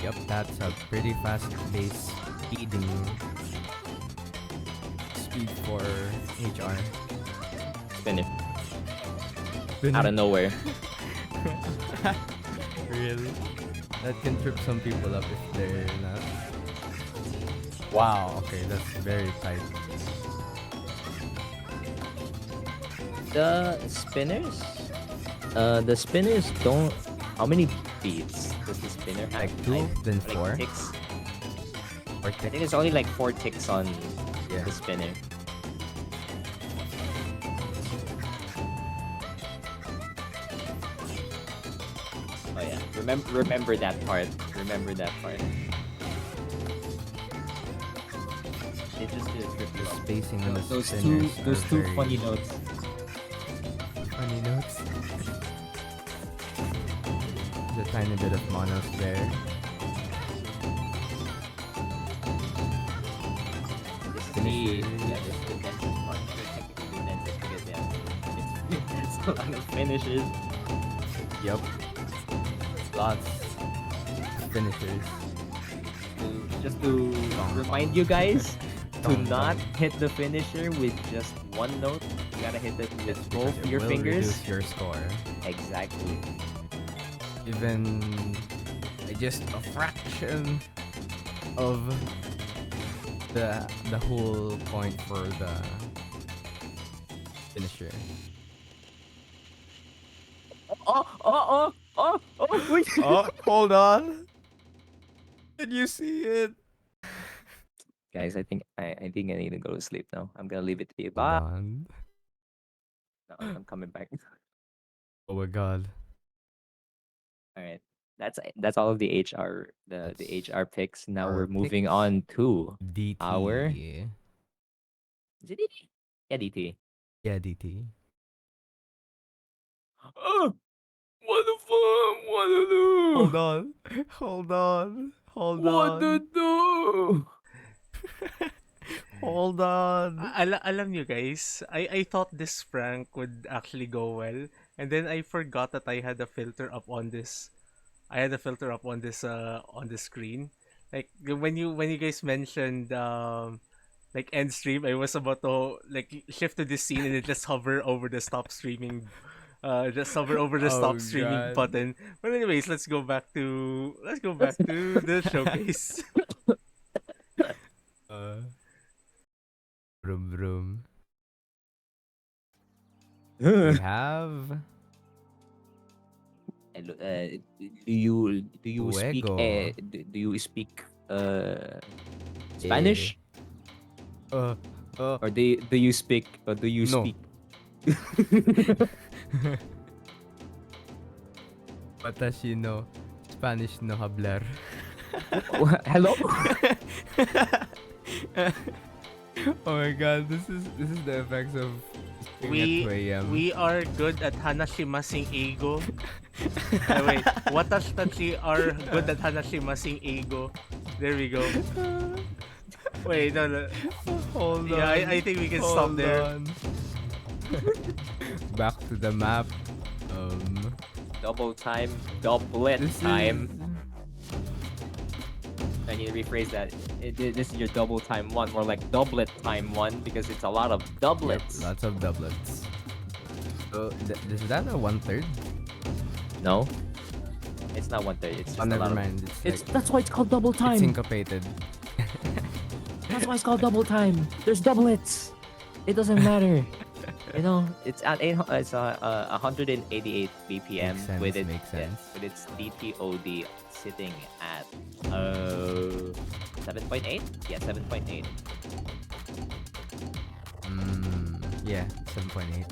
C: Yep, that's a pretty fast pace speeding speed for HR.
A: Spin it out of nowhere.
C: Really? That can trip some people up if they're not. Wow, okay, that's very tight.
A: The spinners don't. How many beats does the spinner have?
C: Like 2, then 4.
A: Ticks.
C: Or
A: I think it's only like 4 ticks on
C: Yeah.
A: the spinner. Oh yeah, remember that part. Remember that part. It just did trip you
C: The
A: up.
C: spacing on the
A: Those
C: spinners
A: two
C: are very
A: funny notes.
C: funny notes. The tiny bit of monos there.
A: This is the densest part. Technically the densest because yeah, it's a lot of finishes.
C: Yep. Lots of finishers.
A: Just to remind you guys to
C: Dong,
A: not
C: dong.
A: hit the finisher with just one note. You gotta hit it with both
C: Because it
A: your
C: will
A: fingers.
C: reduce your score.
A: Exactly.
C: Even just a fraction of the whole point for the finisher.
A: Wait.
C: Oh, hold on. Did you see it?
A: Guys, I think I need to go to sleep now. I'm gonna leave it to you.
C: Hold
A: Bye.
C: on.
A: No, I'm coming back.
C: Oh my god.
A: All right. That's all of the the
C: That's
A: HR picks. Now
C: our
A: we're moving
C: picks.
A: on to
C: DT.
A: our is it DT? Yeah, DT.
C: Yeah, DT.
A: Oh, what the fuck? What to do?
C: Hold on. Hold on. Hold
A: What to
C: on.
A: do?
C: Hold on.
B: Alam nyo guys, I thought this prank would actually go well, and then I forgot that I had a filter up on this. I had a filter up on this screen. Like when you guys mentioned like end stream, I was about to like shift to this scene and then just hover over the stop streaming
C: Oh
B: stop streaming
C: god.
B: button. But anyways, let's go back to the showcase.
C: Vroom vroom. We have
A: Hello, do you speak
C: Fuego.
A: do you speak Spanish
C: uh
A: or do you speak
C: No.
A: speak
C: Watashi no Spanish no hablar.
A: hello?
C: Oh my god, this is the effects of streaming at 2 a.m.
B: We are good at hanashimasing ego. Wait, watashi are good at hanashimasing ego. There we go. Wait, no.
C: Hold
B: Yeah,
C: on.
B: I think we can stop
C: hold
B: there.
C: on. Back to the map.
A: Double time, doublet
C: This
A: time.
C: is
A: I need to rephrase that. This is your double time one, more like doublet time one, because it's a lot of doublets.
C: Yep, lots of doublets. So is that a 1/3?
A: No, it's not 1/3. It's just
C: Oh,
A: a
C: never
A: lot
C: mind.
A: It's that's why it's called double
C: it's
A: time.
C: syncopated.
A: That's why it's called double time. There's doublets. It doesn't matter. You know, it's at 188 BPM
C: Makes sense,
A: with it,
C: makes sense.
A: with its DTOD sitting at 7.8. Yeah, 7.8.
C: Yeah, 7.8.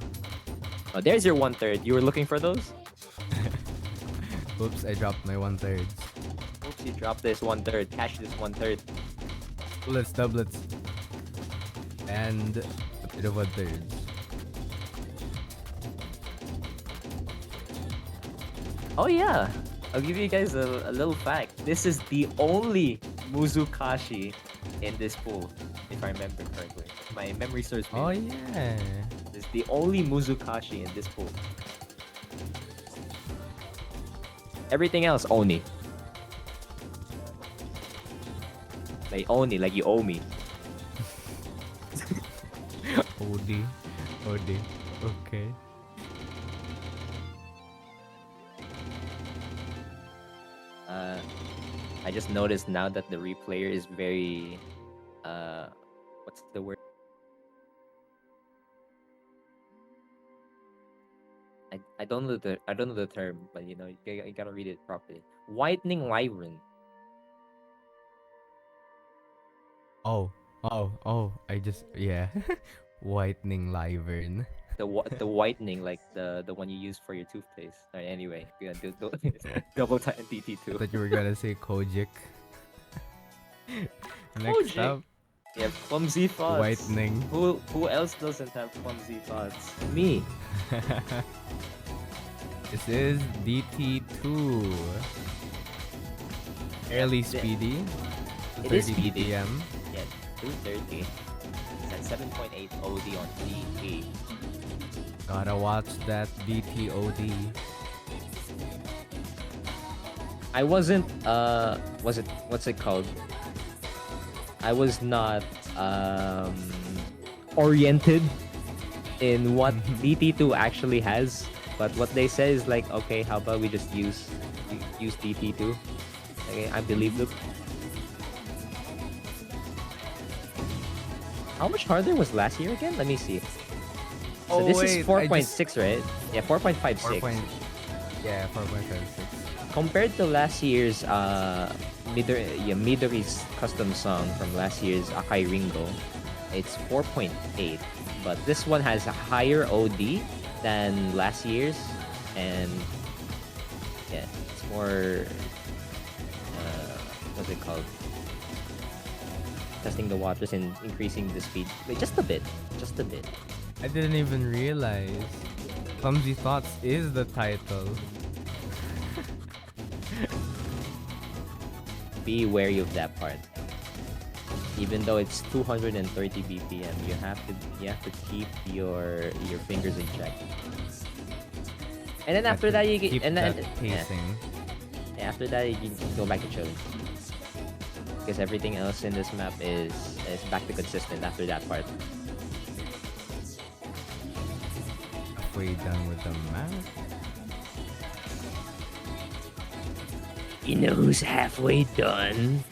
A: Oh, there's your 1/3. You were looking for those?
C: Oops, I dropped my 1/3.
A: Oops, you dropped this 1/3. Catch this 1/3.
C: Doublets. And a bit of 1/3.
A: Oh yeah, I'll give you guys a little fact. This is the only Muzukashi in this pool, if I remember correctly. My memory serves me.
C: Oh yeah.
A: This is the only Muzukashi in this pool. Everything else, Oni. Like Oni, like you owe me.
C: OD. Okay.
A: I just noticed now that the replayer is very, what's the word? I don't know the term, but you know you gotta read it properly. Whitening Lyran.
C: Oh. I just whitening Lyvern.
A: The whitening, like the one you use for your toothpaste. Alright, anyway, yeah, double time DT2.
C: Thought you were gonna say Kojic. Next
A: Kojic?
C: up,
A: Yeah, clumsy thoughts.
C: whitening.
A: Who else doesn't have clumsy thoughts? Me.
C: This is DT2. Fairly speedy.
A: It is
C: 30
A: speedy.
C: BPM.
A: Yeah, 230. It's at 7.8 OD on DT.
C: Gotta watch that DTOD.
A: I wasn't what's it called? I was not oriented in what DT2 actually has, but what they say is like, okay, how about we just use DT2? Okay, I believe them. How much harder was last year again? Let me see. So
C: Oh,
A: this
C: wait,
A: is 4.6, right? Yeah, 4.56.
C: 4.56.
A: Compared to last year's Midori's custom song from last year's Akai Ringo, it's 4.8, but this one has a higher OD than last year's, and yeah, it's more what's it called? Testing the waters and increasing the speed, like just a bit.
C: I didn't even realize. Clumsy Thoughts is the title.
A: Be wary of that part. Even though it's 230 BPM, you have to keep your fingers in check. And then after that you get
C: Keep
A: and then
C: that pacing.
A: yeah, after that you can go back to chilling. Because everything else in this map is back to consistent after that part.
C: Halfway done with the map.
A: You know who's halfway done?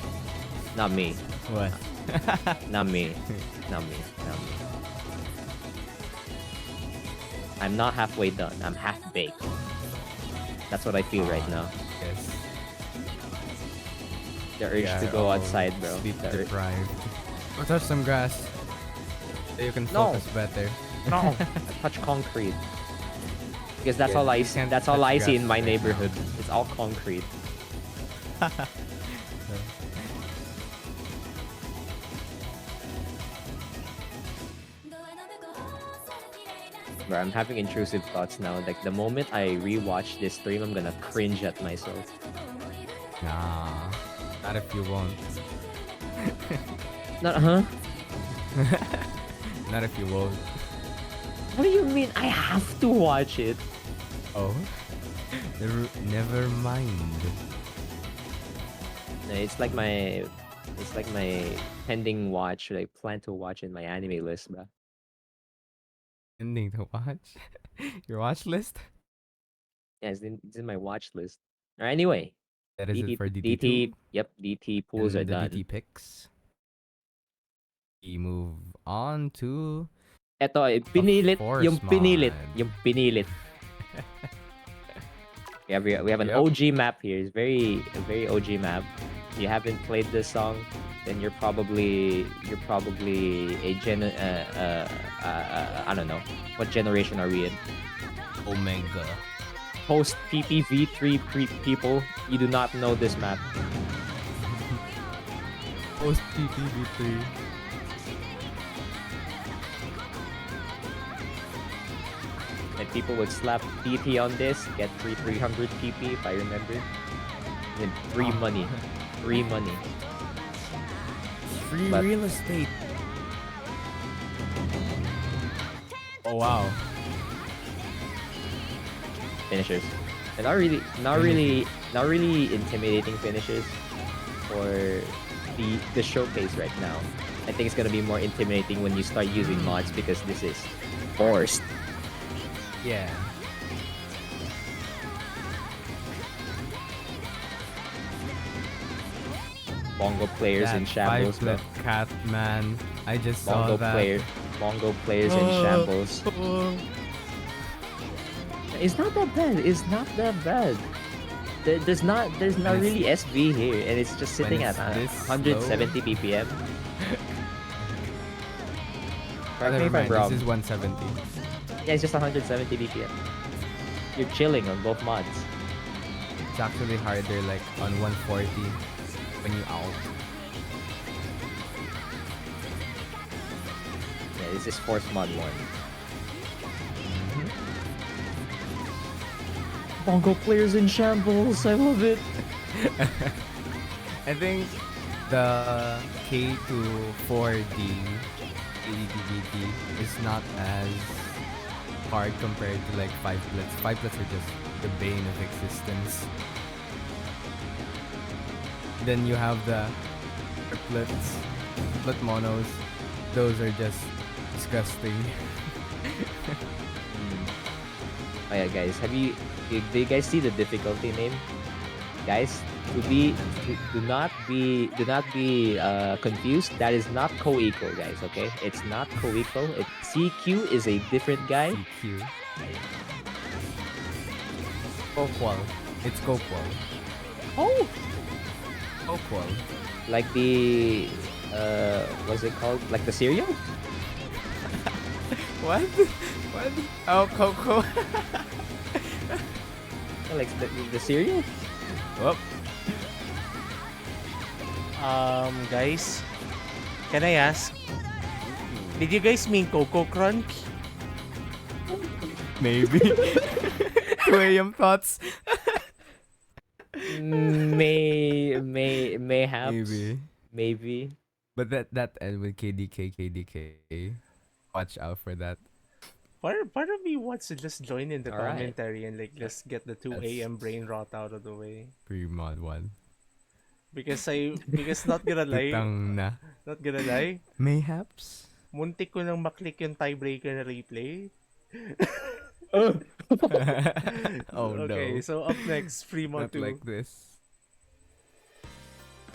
A: Not me.
C: What?
A: Not me. I'm not halfway done. I'm half baked. That's what I feel right now.
C: Yes.
A: The urge to go outside, bro.
C: Sleep
A: The
C: deprived. Go touch some grass. So you can
A: No.
C: focus better.
A: No, I touch concrete. Because that's
C: Yeah,
A: all I
C: you
A: see.
C: can't
A: That's all
C: touch
A: I see
C: grass
A: in my
C: right
A: neighborhood.
C: now.
A: It's all concrete. Bro, I'm having intrusive thoughts now. Like the moment I rewatch this stream, I'm gonna cringe at myself.
C: Nah. Not if you won't.
A: Not, huh?
C: Not if you won't.
A: What do you mean? I have to watch it.
C: Oh? Never mind.
A: No, it's like my pending watch. I plan to watch in my anime list, bro.
C: Ending to watch. Your watch list?
A: Yeah, it's in my watch list. Anyway,
C: That is it for DT2.
A: DT, yep, DT pools are
C: And the
A: done.
C: DT picks. We move on to
A: Eto, pinilit,
C: force
A: yung pinilit,
C: mod.
A: yung pinilit. We have an
C: Yep.
A: OG map here. It's a very OG map. If you haven't played this song, then you're probably a I don't know, what generation are we in?
C: Omega.
A: Post PPV3 people, you do not know this map.
C: Post PPV3.
A: And people would slap DT on this, get 300 PP if I remember. And free money. Free money.
C: Free
A: But-
C: real estate. Oh wow.
A: Finishers. And not really intimidating finishers for the showcase right now. I think it's gonna be more intimidating when you start using mods because this is forced.
C: Yeah.
A: Bongo players in
C: That
A: shambles, bro.
C: 5-flip cat man. I just saw that.
A: Bongo players in shambles. It's not that bad. It's not that bad. There's not really SV here, and it's just sitting at
C: it's this
A: 170 BPM. Correct me
C: Never
A: if I'm
C: mind,
A: wrong.
C: this is 170.
A: Yeah, it's just 170 BPM. You're chilling on both mods.
C: It's actually harder like on 140 when you out.
A: Yeah, this is Force Mod 1. Bongo players in shambles. I love it.
C: I think the K to 4D ADDBT is not as hard compared to like 5-flits. 5-flits are just the bane of existence. Then you have the triplets, triplet monos. Those are just disgusting.
A: Oh yeah, guys, do you guys see the difficulty name? Guys, do not be confused. That is not co-equal, guys. Okay, it's not co-equal. CQ is a different guy.
C: CQ. Coqual. It's Coqual.
A: Oh,
C: Coqual.
A: like the what's it called? Like the cereal?
C: What? What? Oh, Coco.
A: Like the cereal?
C: Whoop.
B: Guys, can I ask? Did you guys mean Coco Crunch?
C: Maybe. 2 a.m. thoughts.
A: Mayhaps. Maybe.
C: But that end with KDK. Watch out for that.
B: Part of me wants to just join in the
A: Alright.
B: commentary and like just get the 2 a.m. brain rot out of the way.
C: Pre-mod 1.
B: Because not gonna lie,
C: Tutang na.
B: not gonna lie,
C: Mayhaps?
B: muntik ko nang maklik yung tiebreaker na replay.
C: Oh
B: Okay,
C: no.
B: so up next, free mod
C: Not
B: 2.
C: like this.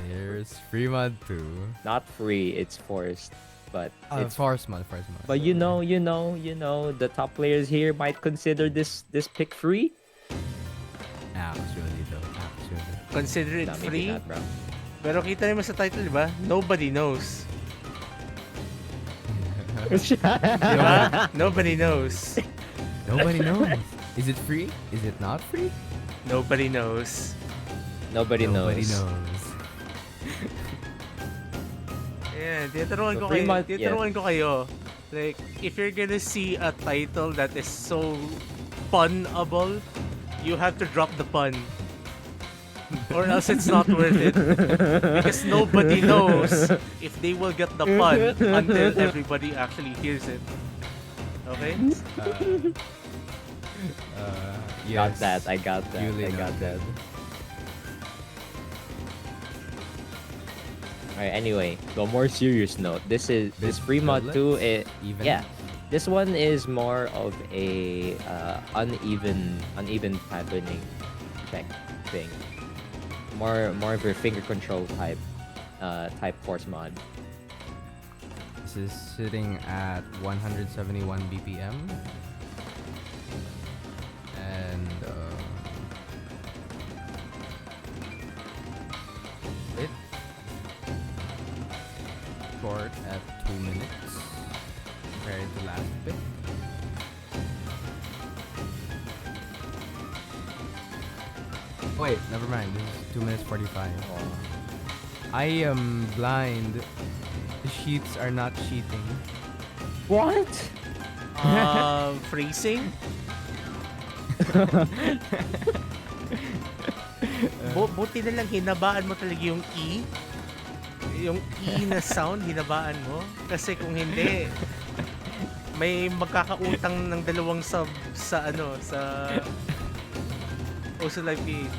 C: Here's free mod 2.
A: Not free, it's forced. But it's
C: Force mod.
A: but you know, the top players here might consider this pick free.
C: Actually though. Actually.
B: Consider it
A: Nah, maybe
B: free,
A: not, bro.
B: pero kita naman sa title, diba? Nobody knows. Diba? Nobody knows.
C: Nobody knows. Is it free? Is it not free?
B: Nobody knows.
A: Nobody
C: Nobody
A: knows.
C: knows.
B: Yeah, tinatanungan
A: So,
B: ko
A: free
B: kayo.
A: mod,
B: Tinatanungan ko kayo. Like, if you're gonna see a title that is so punable, you have to drop the pun. or else it's not worth it. Because nobody knows if they will get the pun until everybody actually hears it. Okay?
A: Got
C: Yes.
A: that. I got that.
C: Duly
A: I got that.
C: noted.
A: Alright, anyway, on a more serious note, this free mod
C: Bit
A: 2,
C: bullets? Even?
A: yeah. This one is more of a uneven patterning effect thing. More of your finger control type force mod.
C: This is sitting at 171 BPM. And it short at 2 minutes compared to last bit. Wait, never mind. This is 2 minutes 45. I am blind. The sheets are not cheating.
A: What?
B: Phrasing? Buti na lang hinabaan mo talaga yung E. Yung E na sound, hinabaan mo. Kasi kung hindi, may magkakautang ng dalawang sub sa Also Live PH.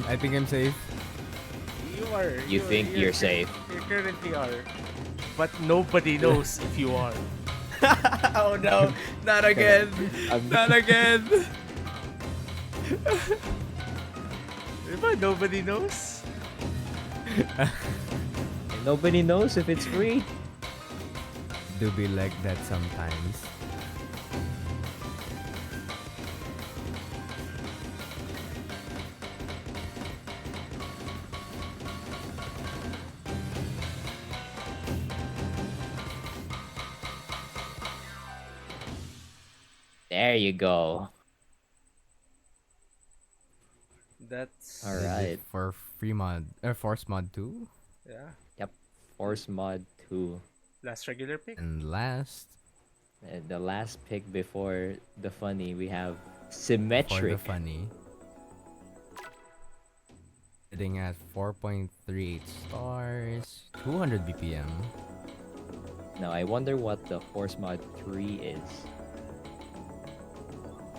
C: I think I'm safe.
B: You are.
A: You think you're safe.
B: You currently are. But nobody knows if you are. Oh no, not again. Not again. Diba nobody knows?
A: Nobody knows if it's free.
C: Do be like that sometimes.
A: There you go.
B: That's
A: All
C: This is
A: right.
C: for free mod, force mod 2.
B: yeah.
A: Yep. Force mod 2.
B: Last regular pick.
C: And last,
A: And the last pick before the funny, we have
C: for the
A: symmetric.
C: funny, sitting at 4.38 stars, 200 BPM.
A: Now I wonder what the force mod 3 is.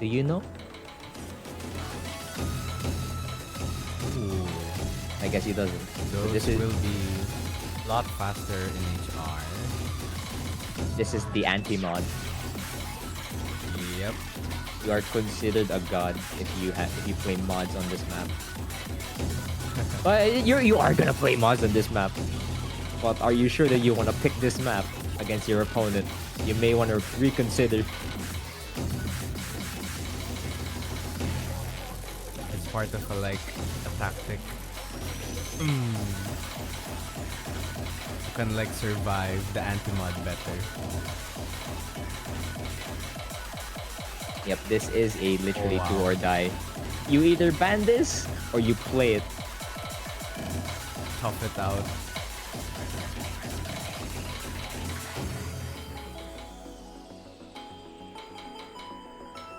A: Do you know?
C: Ooh,
A: I guess he doesn't. So
C: those
A: this is
C: will be a lot faster in HR.
A: the anti-mod.
C: Yep.
A: You are considered a god if you play mods on this map. But you are gonna play mods on this map. But are you sure that you wanna pick this map against your opponent? You may wanna reconsider.
C: It's part of a tactic. You can survive the anti-mod better.
A: Yep, this is a literally
C: Oh,
A: do
C: wow.
A: or die. You either ban this or you play it.
C: Tough it out.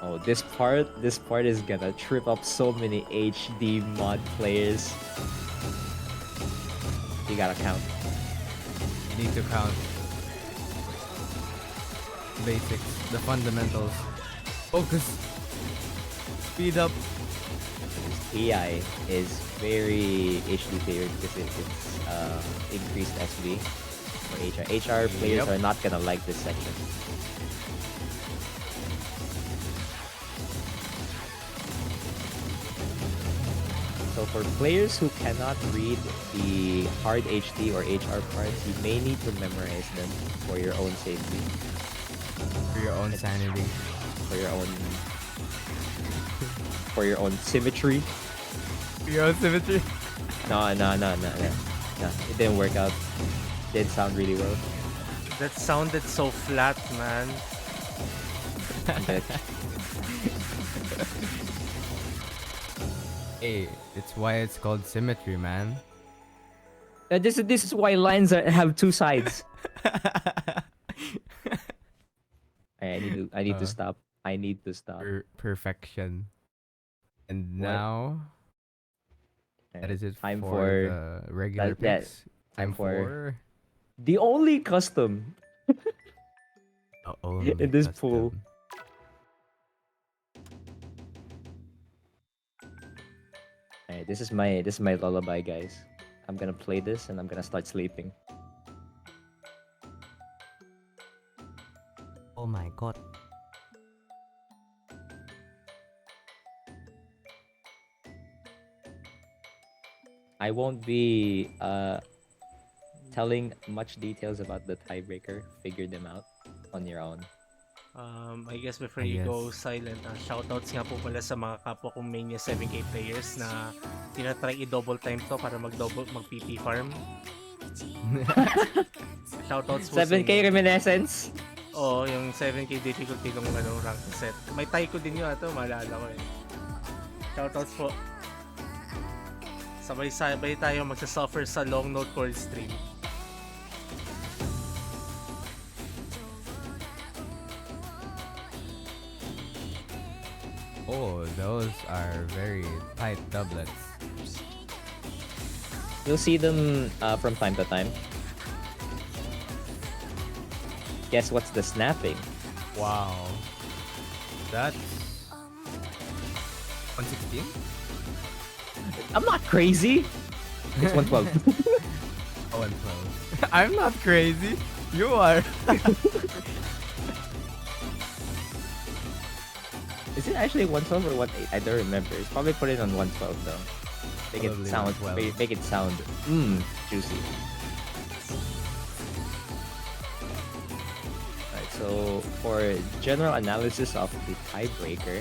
A: Oh, this part is gonna trip up so many HD mod players. You gotta count.
C: You need to count basics, the fundamentals. Focus. Speed up.
A: AI is very HD favored because it's increased SV for HR. HR players
C: Yep.
A: are not gonna like this section. So for players who cannot read the hard HD or HR parts, you may need to memorize them for your own safety,
C: For your own sanity.
A: for your own symmetry.
C: For your own symmetry.
A: No, it didn't work out. Did sound really well.
B: That sounded so flat, man.
A: But
C: Hey, it's why it's called symmetry, man.
A: this is why lines have two sides. I need to stop. I need to stop.
C: Perfection. And
A: What?
C: now that
A: Alright,
C: is it
A: time
C: for
A: for
C: the regular
A: that.
C: picks.
A: Time
C: Time
A: for
C: for
A: the only custom
C: only
A: in this pool.
C: custom.
A: Alright, this is my lullaby, guys. I'm gonna play this and I'm gonna start sleeping.
C: Oh my god.
A: I won't be telling much details about the tiebreaker. Figure them out on your own.
B: I guess before
C: I
B: you go
C: guess.
B: silent, shoutouts nga po pala sa mga kapwa kong Mania 7K players na tinatry i-double time to para mag-PP farm. Shoutouts po sa
A: 7K
B: inyo.
A: reminiscence.
B: Oo, yung 7K difficulty nung rank set. May tie ko din yun ato, maalala ko eh. Shoutouts po. Sabay-sabay tayo magsasuffer sa long note chord stream.
C: Oh, those are very tight doublets.
A: You'll see them from time to time. Guess what's the snapping?
C: Wow. That's 116?
A: I'm not crazy. It's 112.
C: Oh, and 12. I'm not crazy. You are.
A: Is it actually 112 or 18? I don't remember. It's probably put it on 112 though. Make it
C: Probably
A: sound
C: 112.
A: make it sound juicy. Alright, so for general analysis of the tiebreaker,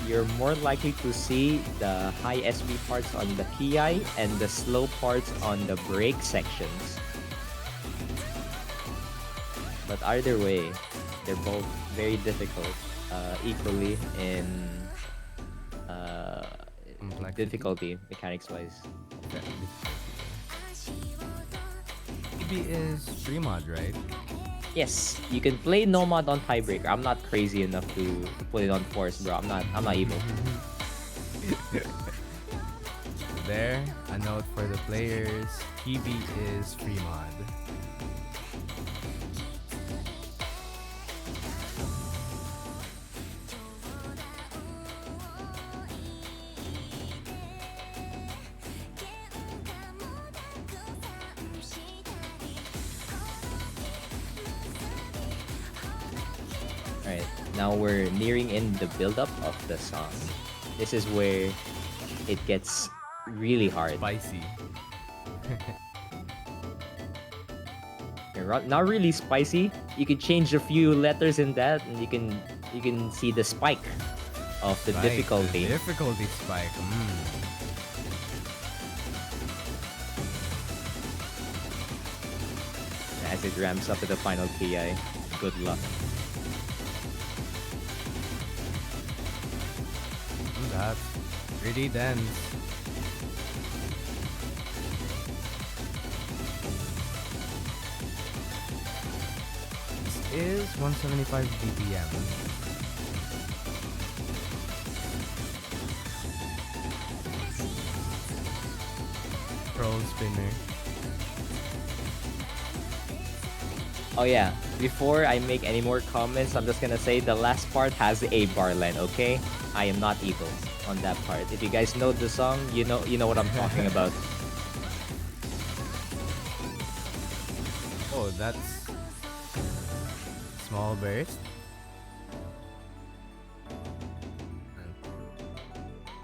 A: you're more likely to see the high SB parts on the PI and the slow parts on the break sections. But either way, they're both very difficult, equally in
C: Complexity.
A: difficulty mechanics wise.
C: Maybe is free mod, right?
A: Yes, you can play Nomad on tiebreaker. I'm not crazy enough to put it on force, bro. I'm not evil.
C: There, a note for the players. TB is free mod.
A: Alright, now we're nearing in the build-up of the song. This is where it gets really hard.
C: Spicy.
A: Not really spicy. You can change a few letters in that, and you can see the spike of the
C: Spike,
A: difficulty.
C: The difficulty spike.
A: As it ramps up to the final PI. Good luck.
C: That's pretty dense. This is 175 BPM. Roll spinner.
A: Oh yeah, before I make any more comments, I'm just gonna say the last part has a bar line, okay? I am not evil on that part. If you guys know the song, you know what I'm talking about.
C: Oh, that's small burst.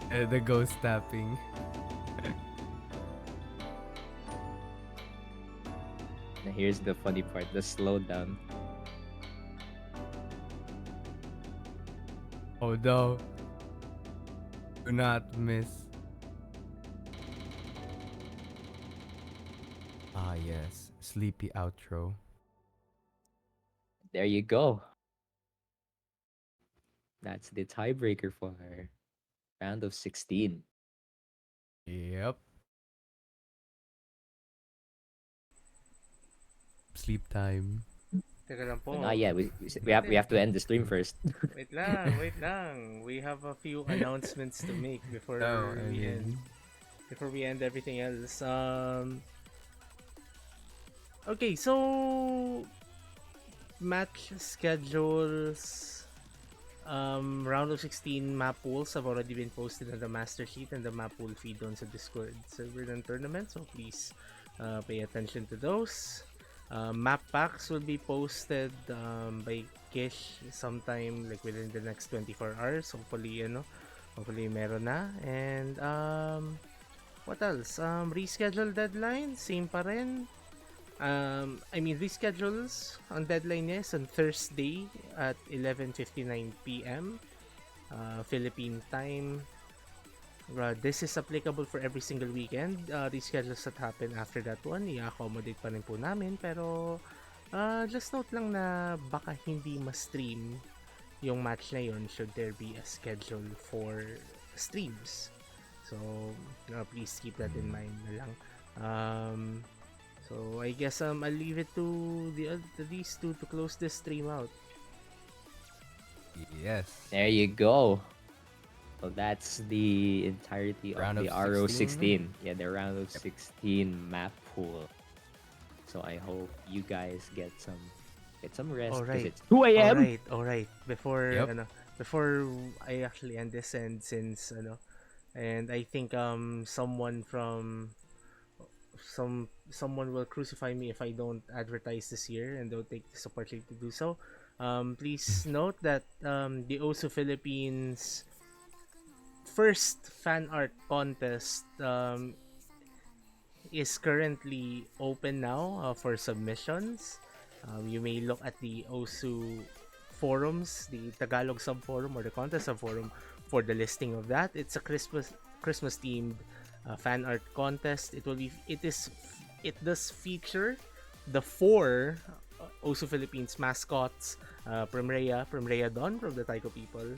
C: The ghost tapping.
A: Now here's the funny part, the slowdown.
C: Oh no. Do not miss. Ah yes, sleepy outro.
A: There you go. That's the tiebreaker for round of 16.
C: Yep. Sleep time.
B: Teka lang po.
A: Not yet. We have to end the stream first.
B: Wait lang, wait lang. We have a few announcements to make before
C: No, I
B: we end.
C: mean,
B: Before we end everything else. Okay, so match schedules. Round of 16 map pools have already been posted on the master sheet and the map pool feed on the Discord server and tournament, so please pay attention to those. Map packs will be posted by Kish sometime like within the next 24 hours. Hopefully meron na. And what else? Reschedule deadline, same pa rin. Reschedules on deadline is on Thursday at 11:59 p.m. Philippine time. This is applicable for every single weekend. Reschedules that happen after that one, i-accommodate pa rin po namin. Pero, just note lang na baka hindi ma-stream yung match na yun should there be a schedule for streams. So, please keep that in mind na lang. So I guess I'll leave it to these two to close this stream out.
C: yes.
A: There you go. So that's the entirety
C: Round
A: of the
C: of 16.
A: RO16. Yeah, the round of 16 map pool. So I hope you guys get some rest because
B: Alright.
A: it's 2 a.m.
B: Alright. Before
C: Yep.
B: before I actually end this, and since and I think someone will crucify me if I don't advertise this year and don't take this opportunity to do so. Please note that the OSU Philippines first fan art contest is currently open now for submissions. You may look at the OSU forums, the Tagalog subforum or the contest subforum for the listing of that. It's a Christmas themed fan art contest. It does feature the 4 OSU Philippines mascots: Primrea Don from the Taiko people,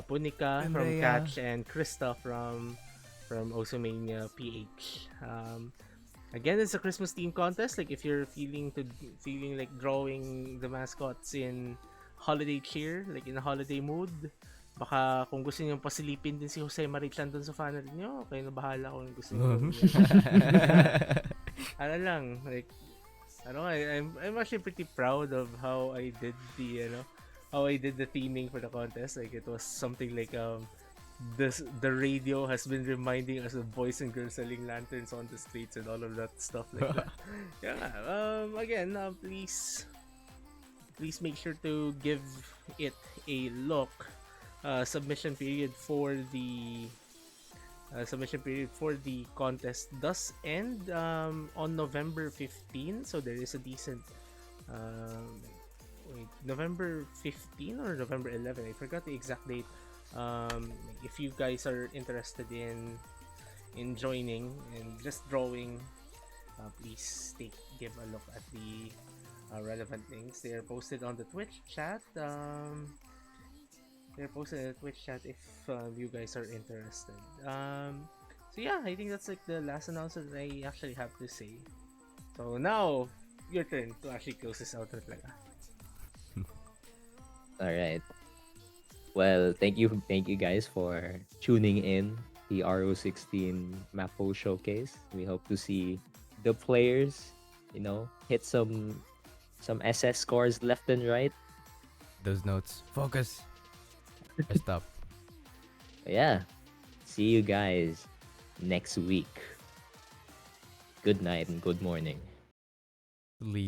B: Punika from
C: Primrea.
B: Catch, and Krista from Osumania PH. Again, it's a Christmas theme contest. Like if you're feeling like drawing the mascots in holiday cheer, like in a holiday mood, baka kung gusto niyo pasilipin din si Jose Marichan dun sa funnel niyo, kayo na bahala kung gusto niyo. Ano lang, like I don't know, I'm actually pretty proud of how I did the theming for the contest. Like it was something like the radio has been reminding us of boys and girls selling lanterns on the streets and all of that stuff like that. Yeah. Again, please make sure to give it a look. Submission period for the contest does end on November 15. So there is a decent November 15 or November 11. I forgot the exact date. If you guys are interested in joining and just drawing, please give a look at the relevant links. They are posted on the Twitch chat. If you guys are interested. So yeah, I think that's like the last announcement I actually have to say. So now, your turn to actually close this out.
A: All right. Well, thank you guys for tuning in the RO16 Mappool showcase. We hope to see the players, hit some SS scores left and right.
C: Those notes. Focus. I stop.
A: Yeah. See you guys next week. Good night and good morning.
C: Leave.